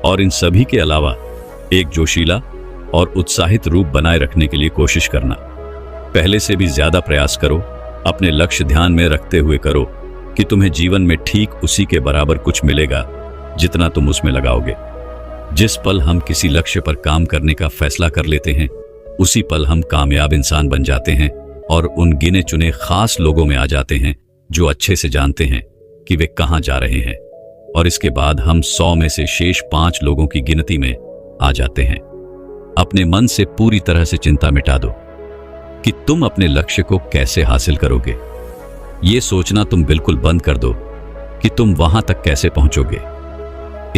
और इन सभी के अलावा एक जोशीला और उत्साहित रूप बनाए रखने के लिए कोशिश करना। पहले से भी ज्यादा प्रयास करो। अपने लक्ष्य ध्यान में रखते हुए करो कि तुम्हें जीवन में ठीक उसी के बराबर कुछ मिलेगा जितना तुम उसमें लगाओगे। जिस पल हम किसी लक्ष्य पर काम करने का फैसला कर लेते हैं, उसी पल हम कामयाब इंसान बन जाते हैं और उन गिने चुने खास लोगों में आ जाते हैं जो अच्छे से जानते हैं कि वे कहां जा रहे हैं, और इसके बाद हम 100 में से शेष 5 लोगों की गिनती में आ जाते हैं। अपने मन से पूरी तरह से चिंता मिटा दो कि तुम अपने लक्ष्य को कैसे हासिल करोगे। यह सोचना तुम बिल्कुल बंद कर दो कि तुम वहां तक कैसे पहुंचोगे।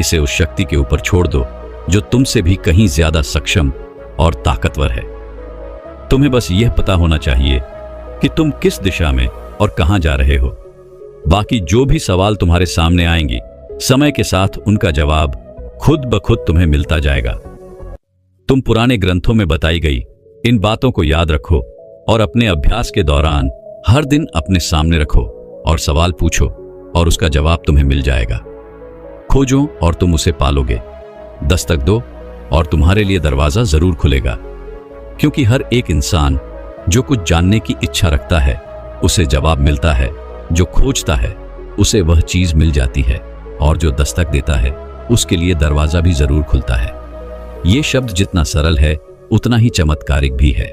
इसे उस शक्ति के ऊपर छोड़ दो जो तुमसे भी कहीं ज्यादा सक्षम और ताकतवर है। तुम्हें बस यह पता होना चाहिए कि तुम किस दिशा में और कहां जा रहे हो। बाकी जो भी सवाल तुम्हारे सामने आएंगी, समय के साथ उनका जवाब खुद ब खुद तुम्हें मिलता जाएगा। तुम पुराने ग्रंथों में बताई गई इन बातों को याद रखो और अपने अभ्यास के दौरान हर दिन अपने सामने रखो और सवाल पूछो और उसका जवाब तुम्हें मिल जाएगा। खोजो और तुम उसे पालोगे। दस्तक दो और तुम्हारे लिए दरवाजा जरूर खुलेगा, क्योंकि हर एक इंसान जो कुछ जानने की इच्छा रखता है उसे जवाब मिलता है। जो खोजता है उसे वह चीज मिल जाती है, और जो दस्तक देता है उसके लिए दरवाजा भी जरूर खुलता है। यह शब्द जितना सरल है उतना ही चमत्कारिक भी है।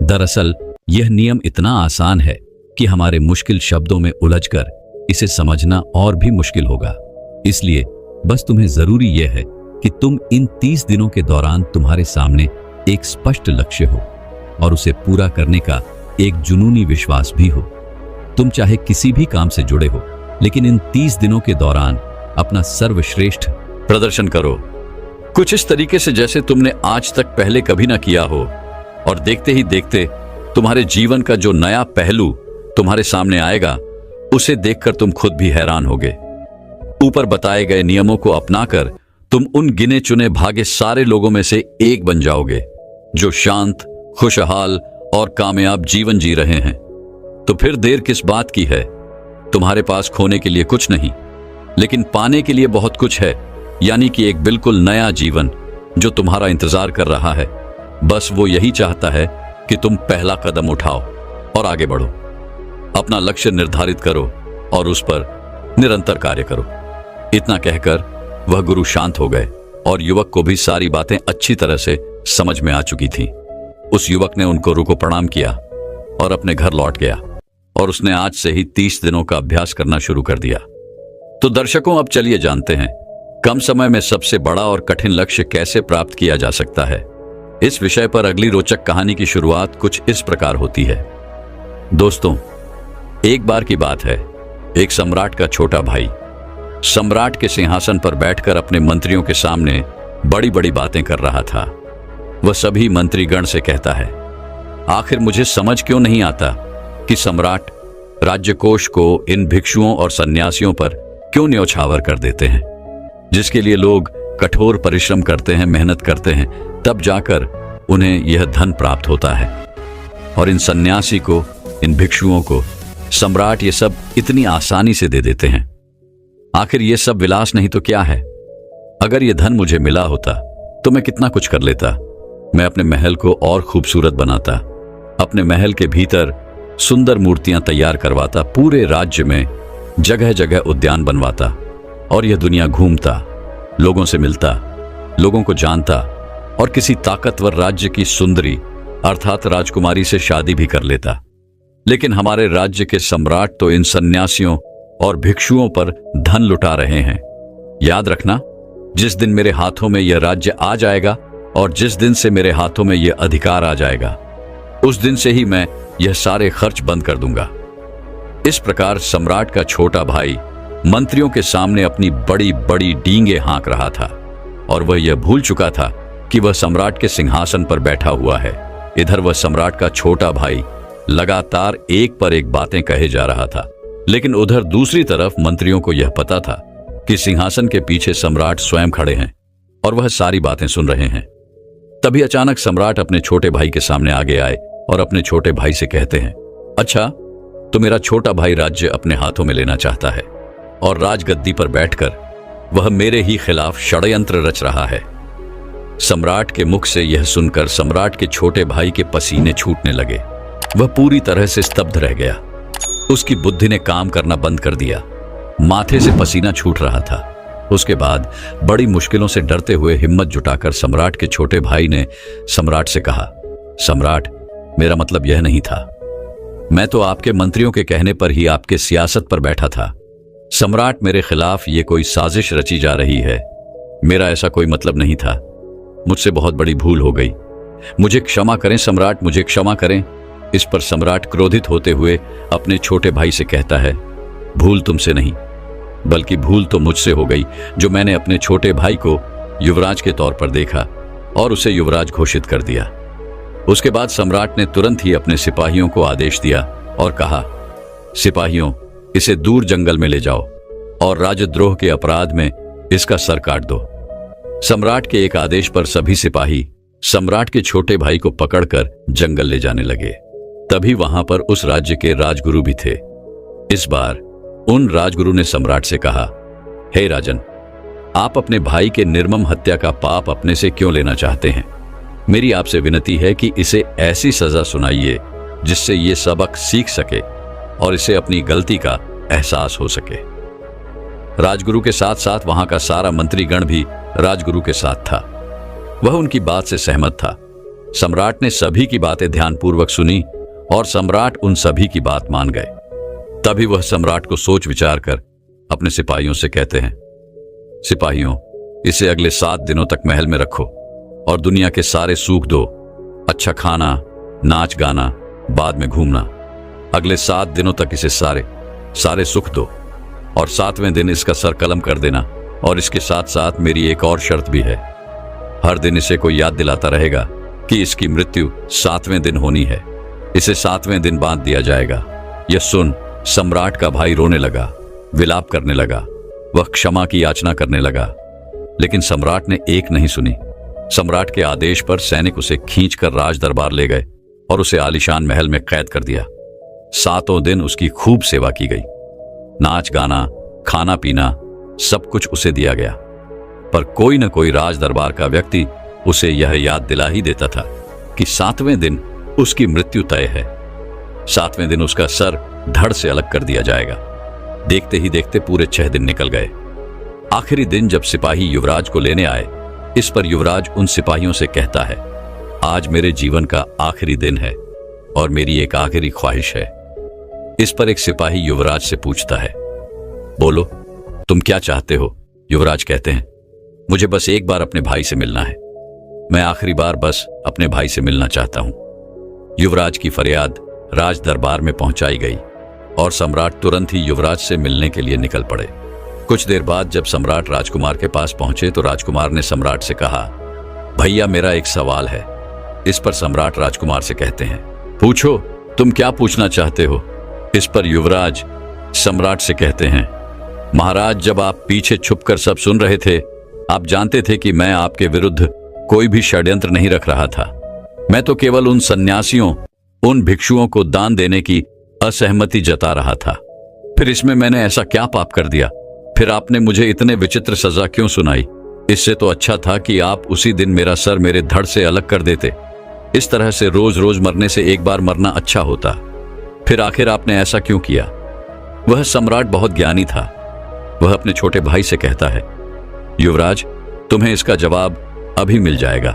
दरअसल यह नियम इतना आसान है कि हमारे मुश्किल शब्दों में उलझकर इसे समझना और भी मुश्किल होगा। इसलिए बस तुम्हें जरूरी यह है कि तुम इन 30 दिनों के दौरान तुम्हारे सामने एक स्पष्ट लक्ष्य हो और उसे पूरा करने का एक जुनूनी विश्वास भी हो। तुम चाहे किसी भी काम से जुड़े हो, लेकिन इन 30 दिनों के दौरान अपना सर्वश्रेष्ठ प्रदर्शन करो, कुछ इस तरीके से जैसे तुमने आज तक पहले कभी ना किया हो। और देखते ही देखते तुम्हारे जीवन का जो नया पहलू तुम्हारे सामने आएगा, उसे देखकर तुम खुद भी हैरान होगे। ऊपर बताए गए नियमों को अपनाकर तुम उन गिने चुने भागे सारे लोगों में से एक बन जाओगे जो शांत, खुशहाल और कामयाब जीवन जी रहे हैं। तो फिर देर किस बात की है? तुम्हारे पास खोने के लिए कुछ नहीं, लेकिन पाने के लिए बहुत कुछ है, यानी कि एक बिल्कुल नया जीवन जो तुम्हारा इंतजार कर रहा है। बस वो यही चाहता है कि तुम पहला कदम उठाओ और आगे बढ़ो। अपना लक्ष्य निर्धारित करो और उस पर निरंतर कार्य करो। इतना कहकर वह गुरु शांत हो गए और युवक को भी सारी बातें अच्छी तरह से समझ में आ चुकी थी। उस युवक ने उनको रुको प्रणाम किया और अपने घर लौट गया, और उसने आज से ही 30 दिनों का अभ्यास करना शुरू कर दिया। तो दर्शकों, अब चलिए जानते हैं कम समय में सबसे बड़ा और कठिन लक्ष्य कैसे प्राप्त किया जा सकता है। इस विषय पर अगली रोचक कहानी की शुरुआत कुछ इस प्रकार होती है। दोस्तों, एक बार की बात है, एक सम्राट का छोटा भाई सम्राट के सिंहासन पर बैठकर अपने मंत्रियों के सामने बड़ी बड़ी बातें कर रहा था। वह सभी मंत्रीगण से कहता है, आखिर मुझे समझ क्यों नहीं आता कि सम्राट राज्यकोष को इन भिक्षुओं और सन्यासियों पर क्यों न्यौछावर कर देते हैं, जिसके लिए लोग कठोर परिश्रम करते हैं, मेहनत करते हैं, तब जाकर उन्हें यह धन प्राप्त होता है। और इन सन्यासी को, इन भिक्षुओं को सम्राट ये सब इतनी आसानी से दे देते हैं। आखिर ये सब विलास नहीं तो क्या है? अगर ये धन मुझे मिला होता तो मैं कितना कुछ कर लेता। मैं अपने महल को और खूबसूरत बनाता, अपने महल के भीतर सुंदर मूर्तियां तैयार करवाता, पूरे राज्य में जगह जगह उद्यान बनवाता, और यह दुनिया घूमता, लोगों से मिलता, लोगों को जानता, और किसी ताकतवर राज्य की सुंदरी अर्थात राजकुमारी से शादी भी कर लेता। लेकिन हमारे राज्य के सम्राट तो इन सन्यासियों और भिक्षुओं पर धन लुटा रहे हैं। याद रखना, जिस दिन मेरे हाथों में यह राज्य आ जाएगा और जिस दिन से मेरे हाथों में यह अधिकार आ जाएगा, उस दिन से ही मैं यह सारे खर्च बंद कर दूंगा। इस प्रकार सम्राट का छोटा भाई मंत्रियों के सामने अपनी बड़ी बड़ी डींगे हाँक रहा था, और वह यह भूल चुका था कि वह सम्राट के सिंहासन पर बैठा हुआ है। इधर वह सम्राट का छोटा भाई लगातार एक पर एक बातें कहे जा रहा था, लेकिन उधर दूसरी तरफ मंत्रियों को यह पता था कि सिंहासन के पीछे सम्राट स्वयं खड़े हैं और वह सारी बातें सुन रहे हैं। तभी अचानक सम्राट अपने छोटे भाई के सामने आगे आए और अपने छोटे भाई से कहते हैं, अच्छा, तो मेरा छोटा भाई राज्य अपने हाथों में लेना चाहता है और राजगद्दी पर बैठकर वह मेरे ही खिलाफ षड्यंत्र रच रहा है। सम्राट के मुख से यह सुनकर सम्राट के छोटे भाई के पसीने छूटने लगे। वह पूरी तरह से स्तब्ध रह गया। उसकी बुद्धि ने काम करना बंद कर दिया। माथे से पसीना छूट रहा था। उसके बाद बड़ी मुश्किलों से डरते हुए हिम्मत जुटाकर सम्राट के छोटे भाई ने सम्राट से कहा, सम्राट, मेरा मतलब यह नहीं था। मैं तो आपके मंत्रियों के कहने पर ही आपके सियासत पर बैठा था। सम्राट, मेरे खिलाफ ये कोई साजिश रची जा रही है। मेरा ऐसा कोई मतलब नहीं था। मुझसे बहुत बड़ी भूल हो गई। मुझे क्षमा करें सम्राट, मुझे क्षमा करें। इस पर सम्राट क्रोधित होते हुए अपने छोटे भाई से कहता है, भूल तुमसे नहीं, बल्कि भूल तो मुझसे हो गई, जो मैंने अपने छोटे भाई को युवराज के तौर पर देखा और उसे युवराज घोषित कर दिया। उसके बाद सम्राट ने तुरंत ही अपने सिपाहियों को आदेश दिया और कहा, सिपाहियों, इसे दूर जंगल में ले जाओ और राजद्रोह के अपराध में इसका सर काट दो। सम्राट के एक आदेश पर सभी सिपाही सम्राट के छोटे भाई को पकड़कर जंगल ले जाने लगे। तभी वहां पर उस राज्य के राजगुरु भी थे। इस बार उन राजगुरु ने सम्राट से कहा, हे राजन, आप अपने भाई के निर्मम हत्या का पाप अपने से क्यों लेना चाहते हैं? मेरी आपसे विनती है कि इसे ऐसी सजा सुनाइए जिससे ये सबक सीख सके और इसे अपनी गलती का एहसास हो सके। राजगुरु के साथ साथ वहां का सारा मंत्रीगण भी राजगुरु के साथ था। वह उनकी बात से सहमत था। सम्राट ने सभी की बातें ध्यानपूर्वक सुनी और सम्राट उन सभी की बात मान गए। तभी वह सम्राट को सोच विचार कर अपने सिपाहियों से कहते हैं, सिपाहियों, इसे अगले 7 दिनों तक महल में रखो और दुनिया के सारे सुख दो। अच्छा खाना, नाच गाना, बाद में घूमना। अगले 7 दिनों तक इसे सारे सुख दो और 7वें दिन इसका सर कलम कर देना। और इसके साथ साथ मेरी एक और शर्त भी है, हर दिन इसे कोई याद दिलाता रहेगा कि इसकी मृत्यु 7वें दिन होनी है। इसे 7वें दिन बांध दिया जाएगा। यह सुन सम्राट का भाई रोने लगा, विलाप करने लगा। वह क्षमा की याचना करने लगा, लेकिन सम्राट ने एक नहीं सुनी। सम्राट के आदेश पर सैनिक उसे खींचकर राज दरबार ले गए और उसे आलीशान महल में कैद कर दिया। 7 दिन उसकी खूब सेवा की गई। नाच गाना, खाना पीना सब कुछ उसे दिया गया, पर कोई न कोई राज दरबार का व्यक्ति उसे यह याद दिला ही देता था कि 7वें दिन उसकी मृत्यु तय है। 7वें दिन उसका सर धड़ से अलग कर दिया जाएगा। देखते ही देखते पूरे 6 दिन निकल गए। आखिरी दिन जब सिपाही युवराज को लेने आए, इस पर युवराज उन सिपाहियों से कहता है, आज मेरे जीवन का आखिरी दिन है और मेरी एक आखिरी ख्वाहिश है। इस पर एक सिपाही युवराज से पूछता है, बोलो, तुम क्या चाहते हो? युवराज कहते हैं, मुझे बस एक बार अपने भाई से मिलना है। मैं आखिरी बार बस अपने भाई से मिलना चाहता हूं। युवराज की फरियाद राज दरबार में पहुंचाई गई और सम्राट तुरंत ही युवराज से मिलने के लिए निकल पड़े। कुछ देर बाद जब सम्राट राजकुमार के पास पहुंचे तो राजकुमार ने सम्राट से कहा, भैया, मेरा एक सवाल है। इस पर सम्राट राजकुमार से कहते हैं, पूछो, तुम क्या पूछना चाहते हो? इस पर युवराज सम्राट से कहते हैं, महाराज, जब आप पीछे छुपकर सब सुन रहे थे, आप जानते थे कि मैं आपके विरुद्ध कोई भी षड्यंत्र नहीं रख रहा था। मैं तो केवल उन सन्यासियों, उन भिक्षुओं को दान देने की असहमति जता रहा था। फिर इसमें मैंने ऐसा क्या पाप कर दिया? फिर आपने मुझे इतने विचित्र सजा क्यों सुनाई? इससे तो अच्छा था कि आप उसी दिन मेरा सर मेरे धड़ से अलग कर देते। इस तरह से रोज रोज मरने से एक बार मरना अच्छा होता। फिर आखिर आपने ऐसा क्यों किया? वह सम्राट बहुत ज्ञानी था। वह अपने छोटे भाई से कहता है, युवराज, तुम्हें इसका जवाब अभी मिल जाएगा,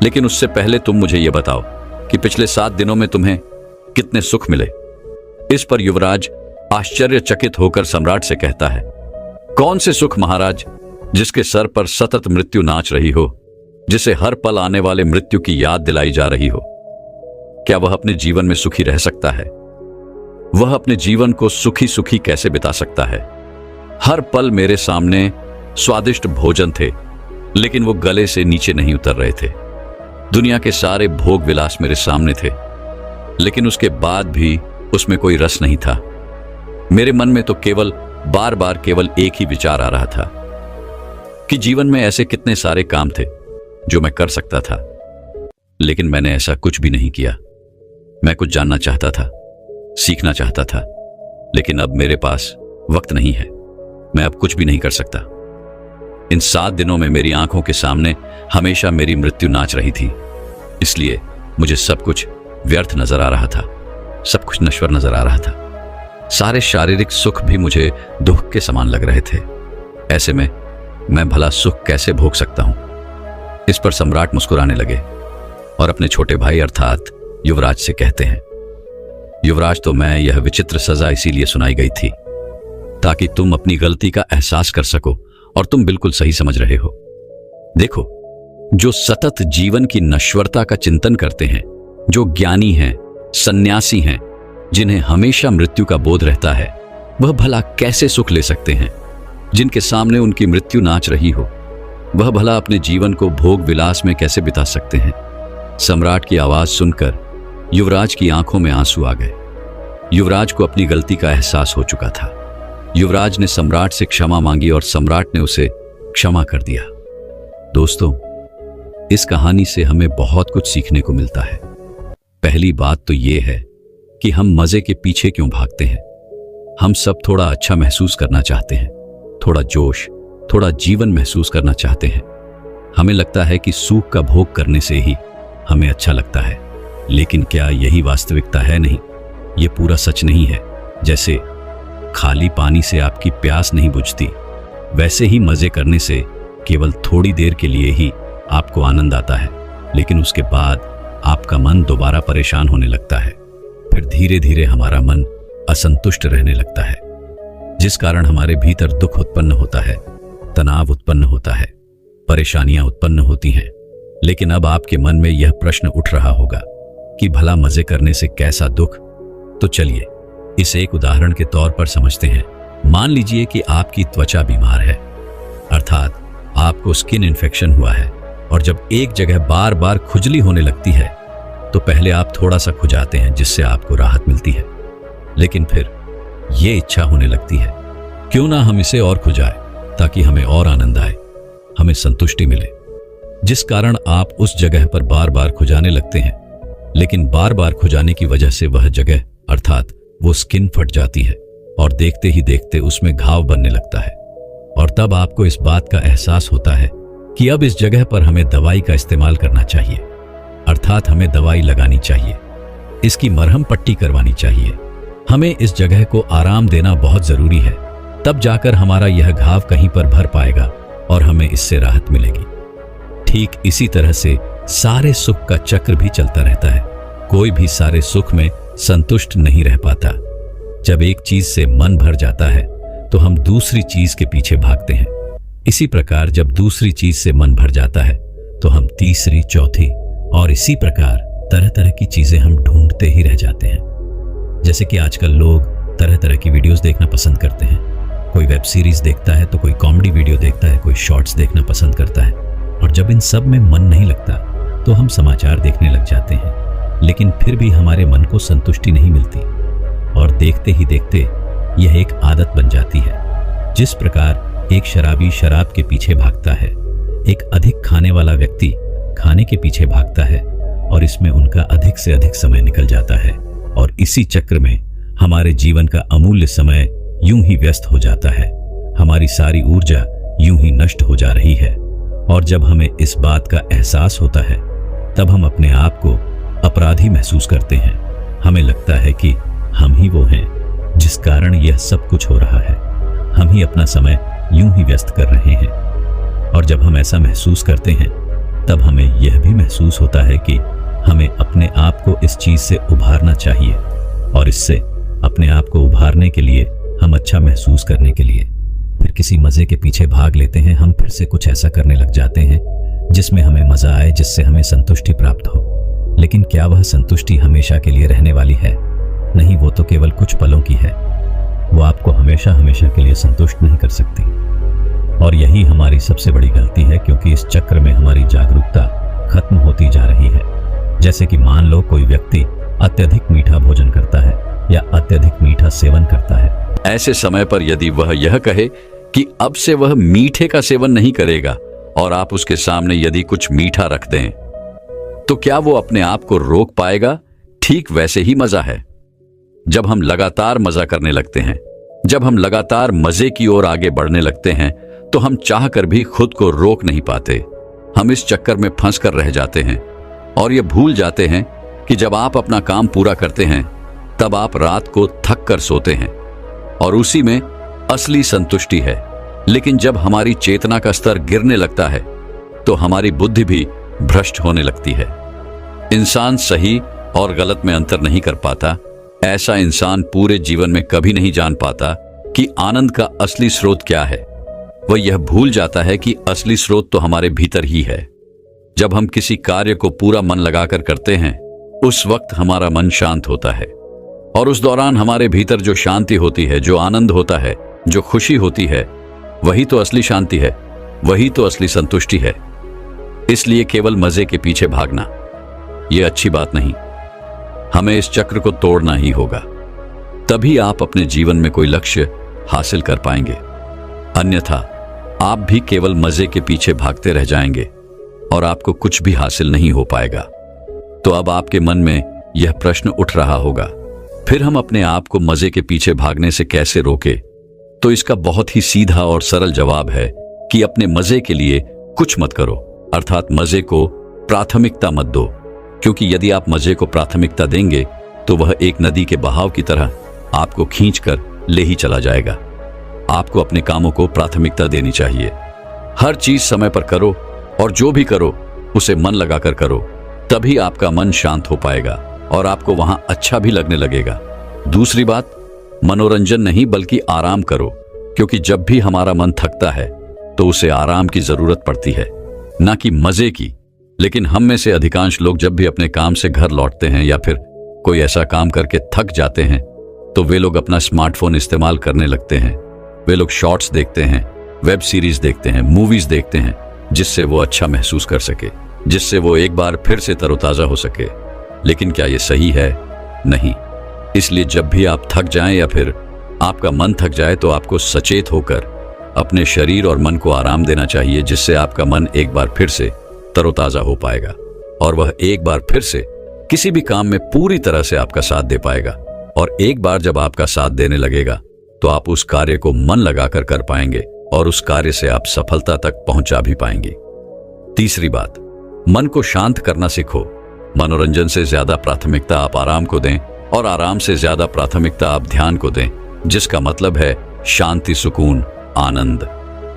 लेकिन उससे पहले तुम मुझे यह बताओ कि पिछले 7 दिनों में तुम्हें कितने सुख मिले? इस पर युवराज आश्चर्यचकित होकर सम्राट से कहता है, कौन से सुख महाराज, जिसके सर पर सतत मृत्यु नाच रही हो, जिसे हर पल आने वाले मृत्यु की याद दिलाई जा रही हो? क्या वह अपने जीवन में सुखी रह सकता है? वह अपने जीवन को सुखी सुखी कैसे बिता सकता है? हर पल मेरे सामने स्वादिष्ट भोजन थे, लेकिन वो गले से नीचे नहीं उतर रहे थे। दुनिया के सारे भोग विलास मेरे सामने थे, लेकिन उसके बाद भी उसमें कोई रस नहीं था। मेरे मन में तो बार बार केवल एक ही विचार आ रहा था कि जीवन में ऐसे कितने सारे काम थे जो मैं कर सकता था, लेकिन मैंने ऐसा कुछ भी नहीं किया। मैं कुछ जानना चाहता था, सीखना चाहता था, लेकिन अब मेरे पास वक्त नहीं है। मैं अब कुछ भी नहीं कर सकता। इन 7 दिनों में मेरी आंखों के सामने हमेशा मेरी मृत्यु नाच रही थी, इसलिए मुझे सब कुछ व्यर्थ नजर आ रहा था, सब कुछ नश्वर नजर आ रहा था। सारे शारीरिक सुख भी मुझे दुख के समान लग रहे थे। ऐसे में मैं भला सुख कैसे भोग सकता हूं? इस पर सम्राट मुस्कुराने लगे और अपने छोटे भाई अर्थात युवराज से कहते हैं, युवराज, तो मैं यह विचित्र सजा इसीलिए सुनाई गई थी ताकि तुम अपनी गलती का एहसास कर सको, और तुम बिल्कुल सही समझ रहे हो। देखो, जो सतत जीवन की नश्वरता का चिंतन करते हैं, जो ज्ञानी हैं, सन्यासी हैं, जिन्हें हमेशा मृत्यु का बोध रहता है, वह भला कैसे सुख ले सकते हैं? जिनके सामने उनकी मृत्यु नाच रही हो, वह भला अपने जीवन को भोग विलास में कैसे बिता सकते हैं? सम्राट की आवाज सुनकर युवराज की आंखों में आंसू आ गए। युवराज को अपनी गलती का एहसास हो चुका था। युवराज ने सम्राट से क्षमा मांगी और सम्राट ने उसे क्षमा कर दिया। दोस्तों, इस कहानी से हमें बहुत कुछ सीखने को मिलता है। पहली बात तो यह है कि हम मजे के पीछे क्यों भागते हैं। हम सब थोड़ा अच्छा महसूस करना चाहते हैं, थोड़ा जोश, थोड़ा जीवन महसूस करना चाहते हैं। हमें लगता है कि सुख का भोग करने से ही हमें अच्छा लगता है, लेकिन क्या यही वास्तविकता है? नहीं, ये पूरा सच नहीं है। जैसे खाली पानी से आपकी प्यास नहीं बुझती, वैसे ही मजे करने से केवल थोड़ी देर के लिए ही आपको आनंद आता है, लेकिन उसके बाद आपका मन दोबारा परेशान होने लगता है। फिर धीरे धीरे हमारा मन असंतुष्ट रहने लगता है, जिस कारण हमारे भीतर दुख उत्पन्न होता है, तनाव उत्पन्न होता है, परेशानियां उत्पन्न होती हैं। लेकिन अब आपके मन में यह प्रश्न उठ रहा होगा कि भला मजे करने से कैसा दुख? तो चलिए इसे एक उदाहरण के तौर पर समझते हैं। मान लीजिए कि आपकी त्वचा बीमार है, अर्थात आपको स्किन इन्फेक्शन हुआ है, और जब एक जगह बार बार खुजली होने लगती है तो पहले आप थोड़ा सा खुजाते हैं, जिससे आपको राहत मिलती है। लेकिन फिर ये इच्छा होने लगती है, क्यों ना हम इसे और खुजाएं ताकि हमें और आनंद आए, हमें संतुष्टि मिले। जिस कारण आप उस जगह पर बार बार खुजाने लगते हैं, लेकिन बार बार खुजाने की वजह से वह जगह अर्थात वो स्किन फट जाती है और देखते ही देखते उसमें घाव बनने लगता है। और तब आपको इस बात का एहसास होता है कि अब इस जगह पर हमें दवाई का इस्तेमाल करना चाहिए, अर्थात हमें दवाई लगानी चाहिए, इसकी मरहम पट्टी करवानी चाहिए। हमें इस जगह को आराम देना बहुत जरूरी है, तब जाकर हमारा यह घाव कहीं पर भर पाएगा और हमें इससे राहत मिलेगी। ठीक इसी तरह से सारे सुख का चक्र भी चलता रहता है। कोई भी सारे सुख में संतुष्ट नहीं रह पाता। जब एक चीज से मन भर जाता है तो हम दूसरी चीज के पीछे भागते हैं। इसी प्रकार जब दूसरी चीज से मन भर जाता है तो हम तीसरी, चौथी और इसी प्रकार तरह तरह की चीजें हम ढूंढते ही रह जाते हैं। जैसे कि आजकल लोग तरह तरह की वीडियोस देखना पसंद करते हैं। कोई वेब सीरीज देखता है तो कोई कॉमेडी वीडियो देखता है, कोई शॉर्ट्स देखना पसंद करता है। और जब इन सब में मन नहीं लगता तो हम समाचार देखने लग जाते हैं, लेकिन फिर भी हमारे मन को संतुष्टि नहीं मिलती और देखते ही देखते यह एक आदत बन जाती है। जिस प्रकार एक शराबी शराब के पीछे भागता है, एक अधिक खाने वाला व्यक्ति खाने के पीछे भागता है और इसमें उनका अधिक से अधिक समय निकल जाता है, और इसी चक्र में हमारे जीवन का अमूल्य समय यूं ही व्यस्त हो जाता है। हमारी सारी ऊर्जा यूं ही नष्ट हो जा रही है। और जब हमें इस बात का एहसास होता है तब हम अपने आप को अपराधी महसूस करते हैं। हमें लगता है कि हम ही वो हैं जिस कारण यह सब कुछ हो रहा है। हम ही अपना समय यूं ही व्यस्त कर रहे हैं। और जब हम ऐसा महसूस करते हैं तब हमें यह भी महसूस होता है कि हमें अपने आप को इस चीज से उभारना चाहिए, और इससे अपने आप को उभारने के लिए, हम अच्छा महसूस करने के लिए फिर किसी मजे के पीछे भाग लेते हैं। हम फिर से कुछ ऐसा करने लग जाते हैं जिसमें हमें मजा आए, जिससे हमें संतुष्टि प्राप्त हो। लेकिन क्या वह संतुष्टि हमेशा के लिए रहने वाली है? नहीं, वो तो केवल कुछ पलों की है। वो आपको हमेशा हमेशा के लिए संतुष्ट नहीं कर सकती। और यही हमारी सबसे बड़ी गलती है, क्योंकि इस चक्र में हमारी जागरूकता खत्म होती जा रही है। जैसे कि मान लो कोई व्यक्ति अत्यधिक मीठा भोजन करता है या अत्यधिक मीठा सेवन करता है। ऐसे समय पर यदि वह यह कहे कि अब से वह मीठे का सेवन नहीं करेगा और आप उसके सामने यदि कुछ मीठा रख दें, तो क्या वो अपने आप को रोक पाएगा? ठीक वैसे ही मजा है। जब हम लगातार मजा करने लगते हैं, जब हम लगातार मजे की ओर आगे बढ़ने लगते हैं, तो हम चाहकर भी खुद को रोक नहीं पाते। हम इस चक्कर में फंस कर रह जाते हैं और ये भूल जाते हैं कि जब आप अपना काम पूरा करते हैं तब आप रात को थक कर सोते हैं और उसी में असली संतुष्टि है। लेकिन जब हमारी चेतना का स्तर गिरने लगता है तो हमारी बुद्धि भी भ्रष्ट होने लगती है। इंसान सही और गलत में अंतर नहीं कर पाता। ऐसा इंसान पूरे जीवन में कभी नहीं जान पाता कि आनंद का असली स्रोत क्या है, वह यह भूल जाता है कि असली स्रोत तो हमारे भीतर ही है। जब हम किसी कार्य को पूरा मन लगाकर करते हैं, उस वक्त हमारा मन शांत होता है, और उस दौरान हमारे भीतर जो शांति होती है, जो आनंद होता है, जो खुशी होती है, वही तो असली शांति है, वही तो असली संतुष्टि है। इसलिए केवल मजे के पीछे भागना यह अच्छी बात नहीं। हमें इस चक्र को तोड़ना ही होगा, तभी आप अपने जीवन में कोई लक्ष्य हासिल कर पाएंगे। अन्यथा आप भी केवल मजे के पीछे भागते रह जाएंगे और आपको कुछ भी हासिल नहीं हो पाएगा। तो अब आपके मन में यह प्रश्न उठ रहा होगा, फिर हम अपने आप को मजे के पीछे भागने से कैसे रोके? तो इसका बहुत ही सीधा और सरल जवाब है कि अपने मजे के लिए कुछ मत करो, अर्थात मजे को प्राथमिकता मत दो। क्योंकि यदि आप मजे को प्राथमिकता देंगे तो वह एक नदी के बहाव की तरह आपको खींचकर ले ही चला जाएगा। आपको अपने कामों को प्राथमिकता देनी चाहिए। हर चीज समय पर करो और जो भी करो उसे मन लगाकर करो, तभी आपका मन शांत हो पाएगा और आपको वहां अच्छा भी लगने लगेगा। दूसरी बात, मनोरंजन नहीं बल्कि आराम करो, क्योंकि जब भी हमारा मन थकता है तो उसे आराम की जरूरत पड़ती है, ना कि मजे की। लेकिन हम में से अधिकांश लोग जब भी अपने काम से घर लौटते हैं या फिर कोई ऐसा काम करके थक जाते हैं तो वे लोग अपना स्मार्टफोन इस्तेमाल करने लगते हैं। वे लोग शॉर्ट्स देखते हैं, वेब सीरीज देखते हैं, मूवीज देखते हैं, जिससे वो अच्छा महसूस कर सके, जिससे वो एक बार फिर से तरोताजा हो सके। लेकिन क्या ये सही है? नहीं। इसलिए जब भी आप थक जाएं या फिर आपका मन थक जाए तो आपको सचेत होकर अपने शरीर और मन को आराम देना चाहिए, जिससे आपका मन एक बार फिर से तरोताजा हो पाएगा और वह एक बार फिर से किसी भी काम में पूरी तरह से आपका साथ दे पाएगा। और एक बार जब आपका साथ देने लगेगा तो आप उस कार्य को मन लगाकर कर पाएंगे और उस कार्य से आप सफलता तक पहुंचा भी पाएंगे। तीसरी बात, मन को शांत करना सीखो। मनोरंजन से ज्यादा प्राथमिकता आप आराम को दें और आराम से ज्यादा प्राथमिकता आप ध्यान को दें, जिसका मतलब है शांति, सुकून, आनंद।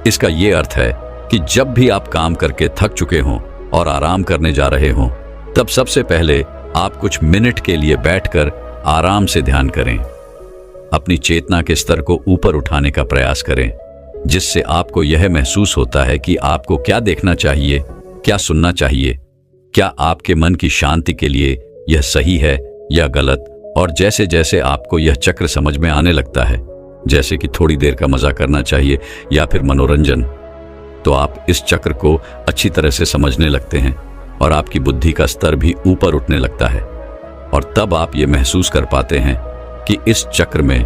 इसका यह अर्थ है कि जब भी आप काम करके थक चुके हों और आराम करने जा रहे हों, तब सबसे पहले आप कुछ मिनट के लिए बैठकर आराम से ध्यान करें। अपनी चेतना के स्तर को ऊपर उठाने का प्रयास करें, जिससे आपको यह महसूस होता है कि आपको क्या देखना चाहिए, क्या सुनना चाहिए, क्या आपके मन की शांति के लिए यह सही है या गलत। और जैसे जैसे आपको यह चक्र समझ में आने लगता है, जैसे कि थोड़ी देर का मजा करना चाहिए या फिर मनोरंजन, तो आप इस चक्र को अच्छी तरह से समझने लगते हैं और आपकी बुद्धि का स्तर भी ऊपर उठने लगता है। और तब आप ये महसूस कर पाते हैं कि इस चक्र में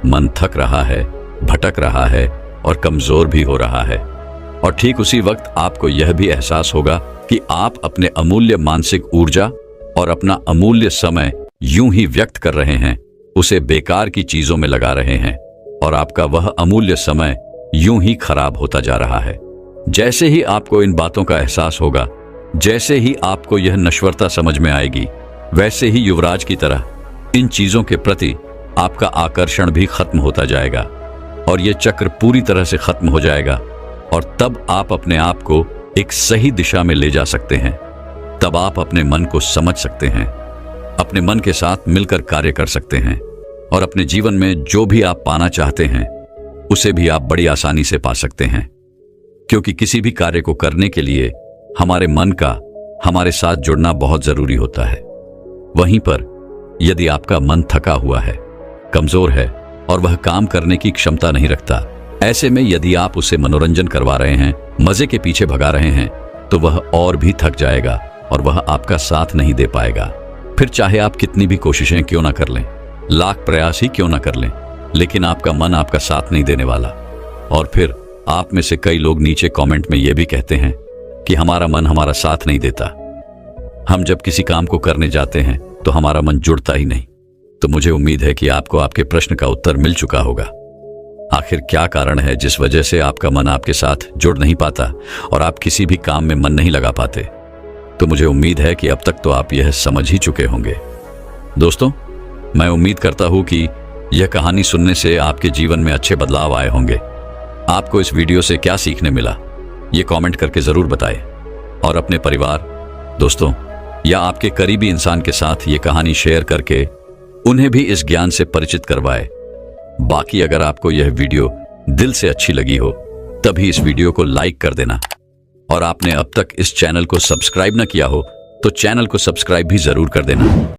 मन थक रहा है, भटक रहा है और कमजोर भी हो रहा है। और ठीक उसी वक्त आपको यह भी एहसास होगा कि आप अपने अमूल्य मानसिक ऊर्जा और अपना अमूल्य समय यूं ही व्यक्त कर रहे हैं, उसे बेकार की चीजों में लगा रहे हैं और आपका वह अमूल्य समय यूं ही खराब होता जा रहा है। जैसे ही आपको इन बातों का एहसास होगा, जैसे ही आपको यह नश्वरता समझ में आएगी, वैसे ही युवराज की तरह इन चीजों के प्रति आपका आकर्षण भी खत्म होता जाएगा और यह चक्र पूरी तरह से खत्म हो जाएगा। और तब आप अपने आप को एक सही दिशा में ले जा सकते हैं। तब आप अपने मन को समझ सकते हैं, अपने मन के साथ मिलकर कार्य कर सकते हैं और अपने जीवन में जो भी आप पाना चाहते हैं उसे भी आप बड़ी आसानी से पा सकते हैं। क्योंकि किसी भी कार्य को करने के लिए हमारे मन का हमारे साथ जुड़ना बहुत जरूरी होता है। वहीं पर यदि आपका मन थका हुआ है, कमजोर है और वह काम करने की क्षमता नहीं रखता, ऐसे में यदि आप उसे मनोरंजन करवा रहे हैं, मजे के पीछे भगा रहे हैं, तो वह और भी थक जाएगा और वह आपका साथ नहीं दे पाएगा। फिर चाहे आप कितनी भी कोशिशें क्यों ना कर लें, लाख प्रयास ही क्यों ना कर लें, लेकिन आपका मन आपका साथ नहीं देने वाला। और फिर आप में से कई लोग नीचे कमेंट में यह भी कहते हैं कि हमारा मन हमारा साथ नहीं देता। हम जब किसी काम को करने जाते हैं तो हमारा मन जुड़ता ही नहीं। तो मुझे उम्मीद है कि आपको आपके प्रश्न का उत्तर मिल चुका होगा। आखिर क्या कारण है जिस वजह से आपका मन आपके साथ जुड़ नहीं पाता और आप किसी भी काम में मन नहीं लगा पाते? तो मुझे उम्मीद है कि अब तक तो आप यह समझ ही चुके होंगे। दोस्तों, मैं उम्मीद करता हूं कि यह कहानी सुनने से आपके जीवन में अच्छे बदलाव आए होंगे। आपको इस वीडियो से क्या सीखने मिला, ये कमेंट करके जरूर बताएं और अपने परिवार, दोस्तों या आपके करीबी इंसान के साथ ये कहानी शेयर करके उन्हें भी इस ज्ञान से परिचित करवाएं। बाकी अगर आपको यह वीडियो दिल से अच्छी लगी हो तभी इस वीडियो को लाइक कर देना, और आपने अब तक इस चैनल को सब्सक्राइब न किया हो तो चैनल को सब्सक्राइब भी जरूर कर देना।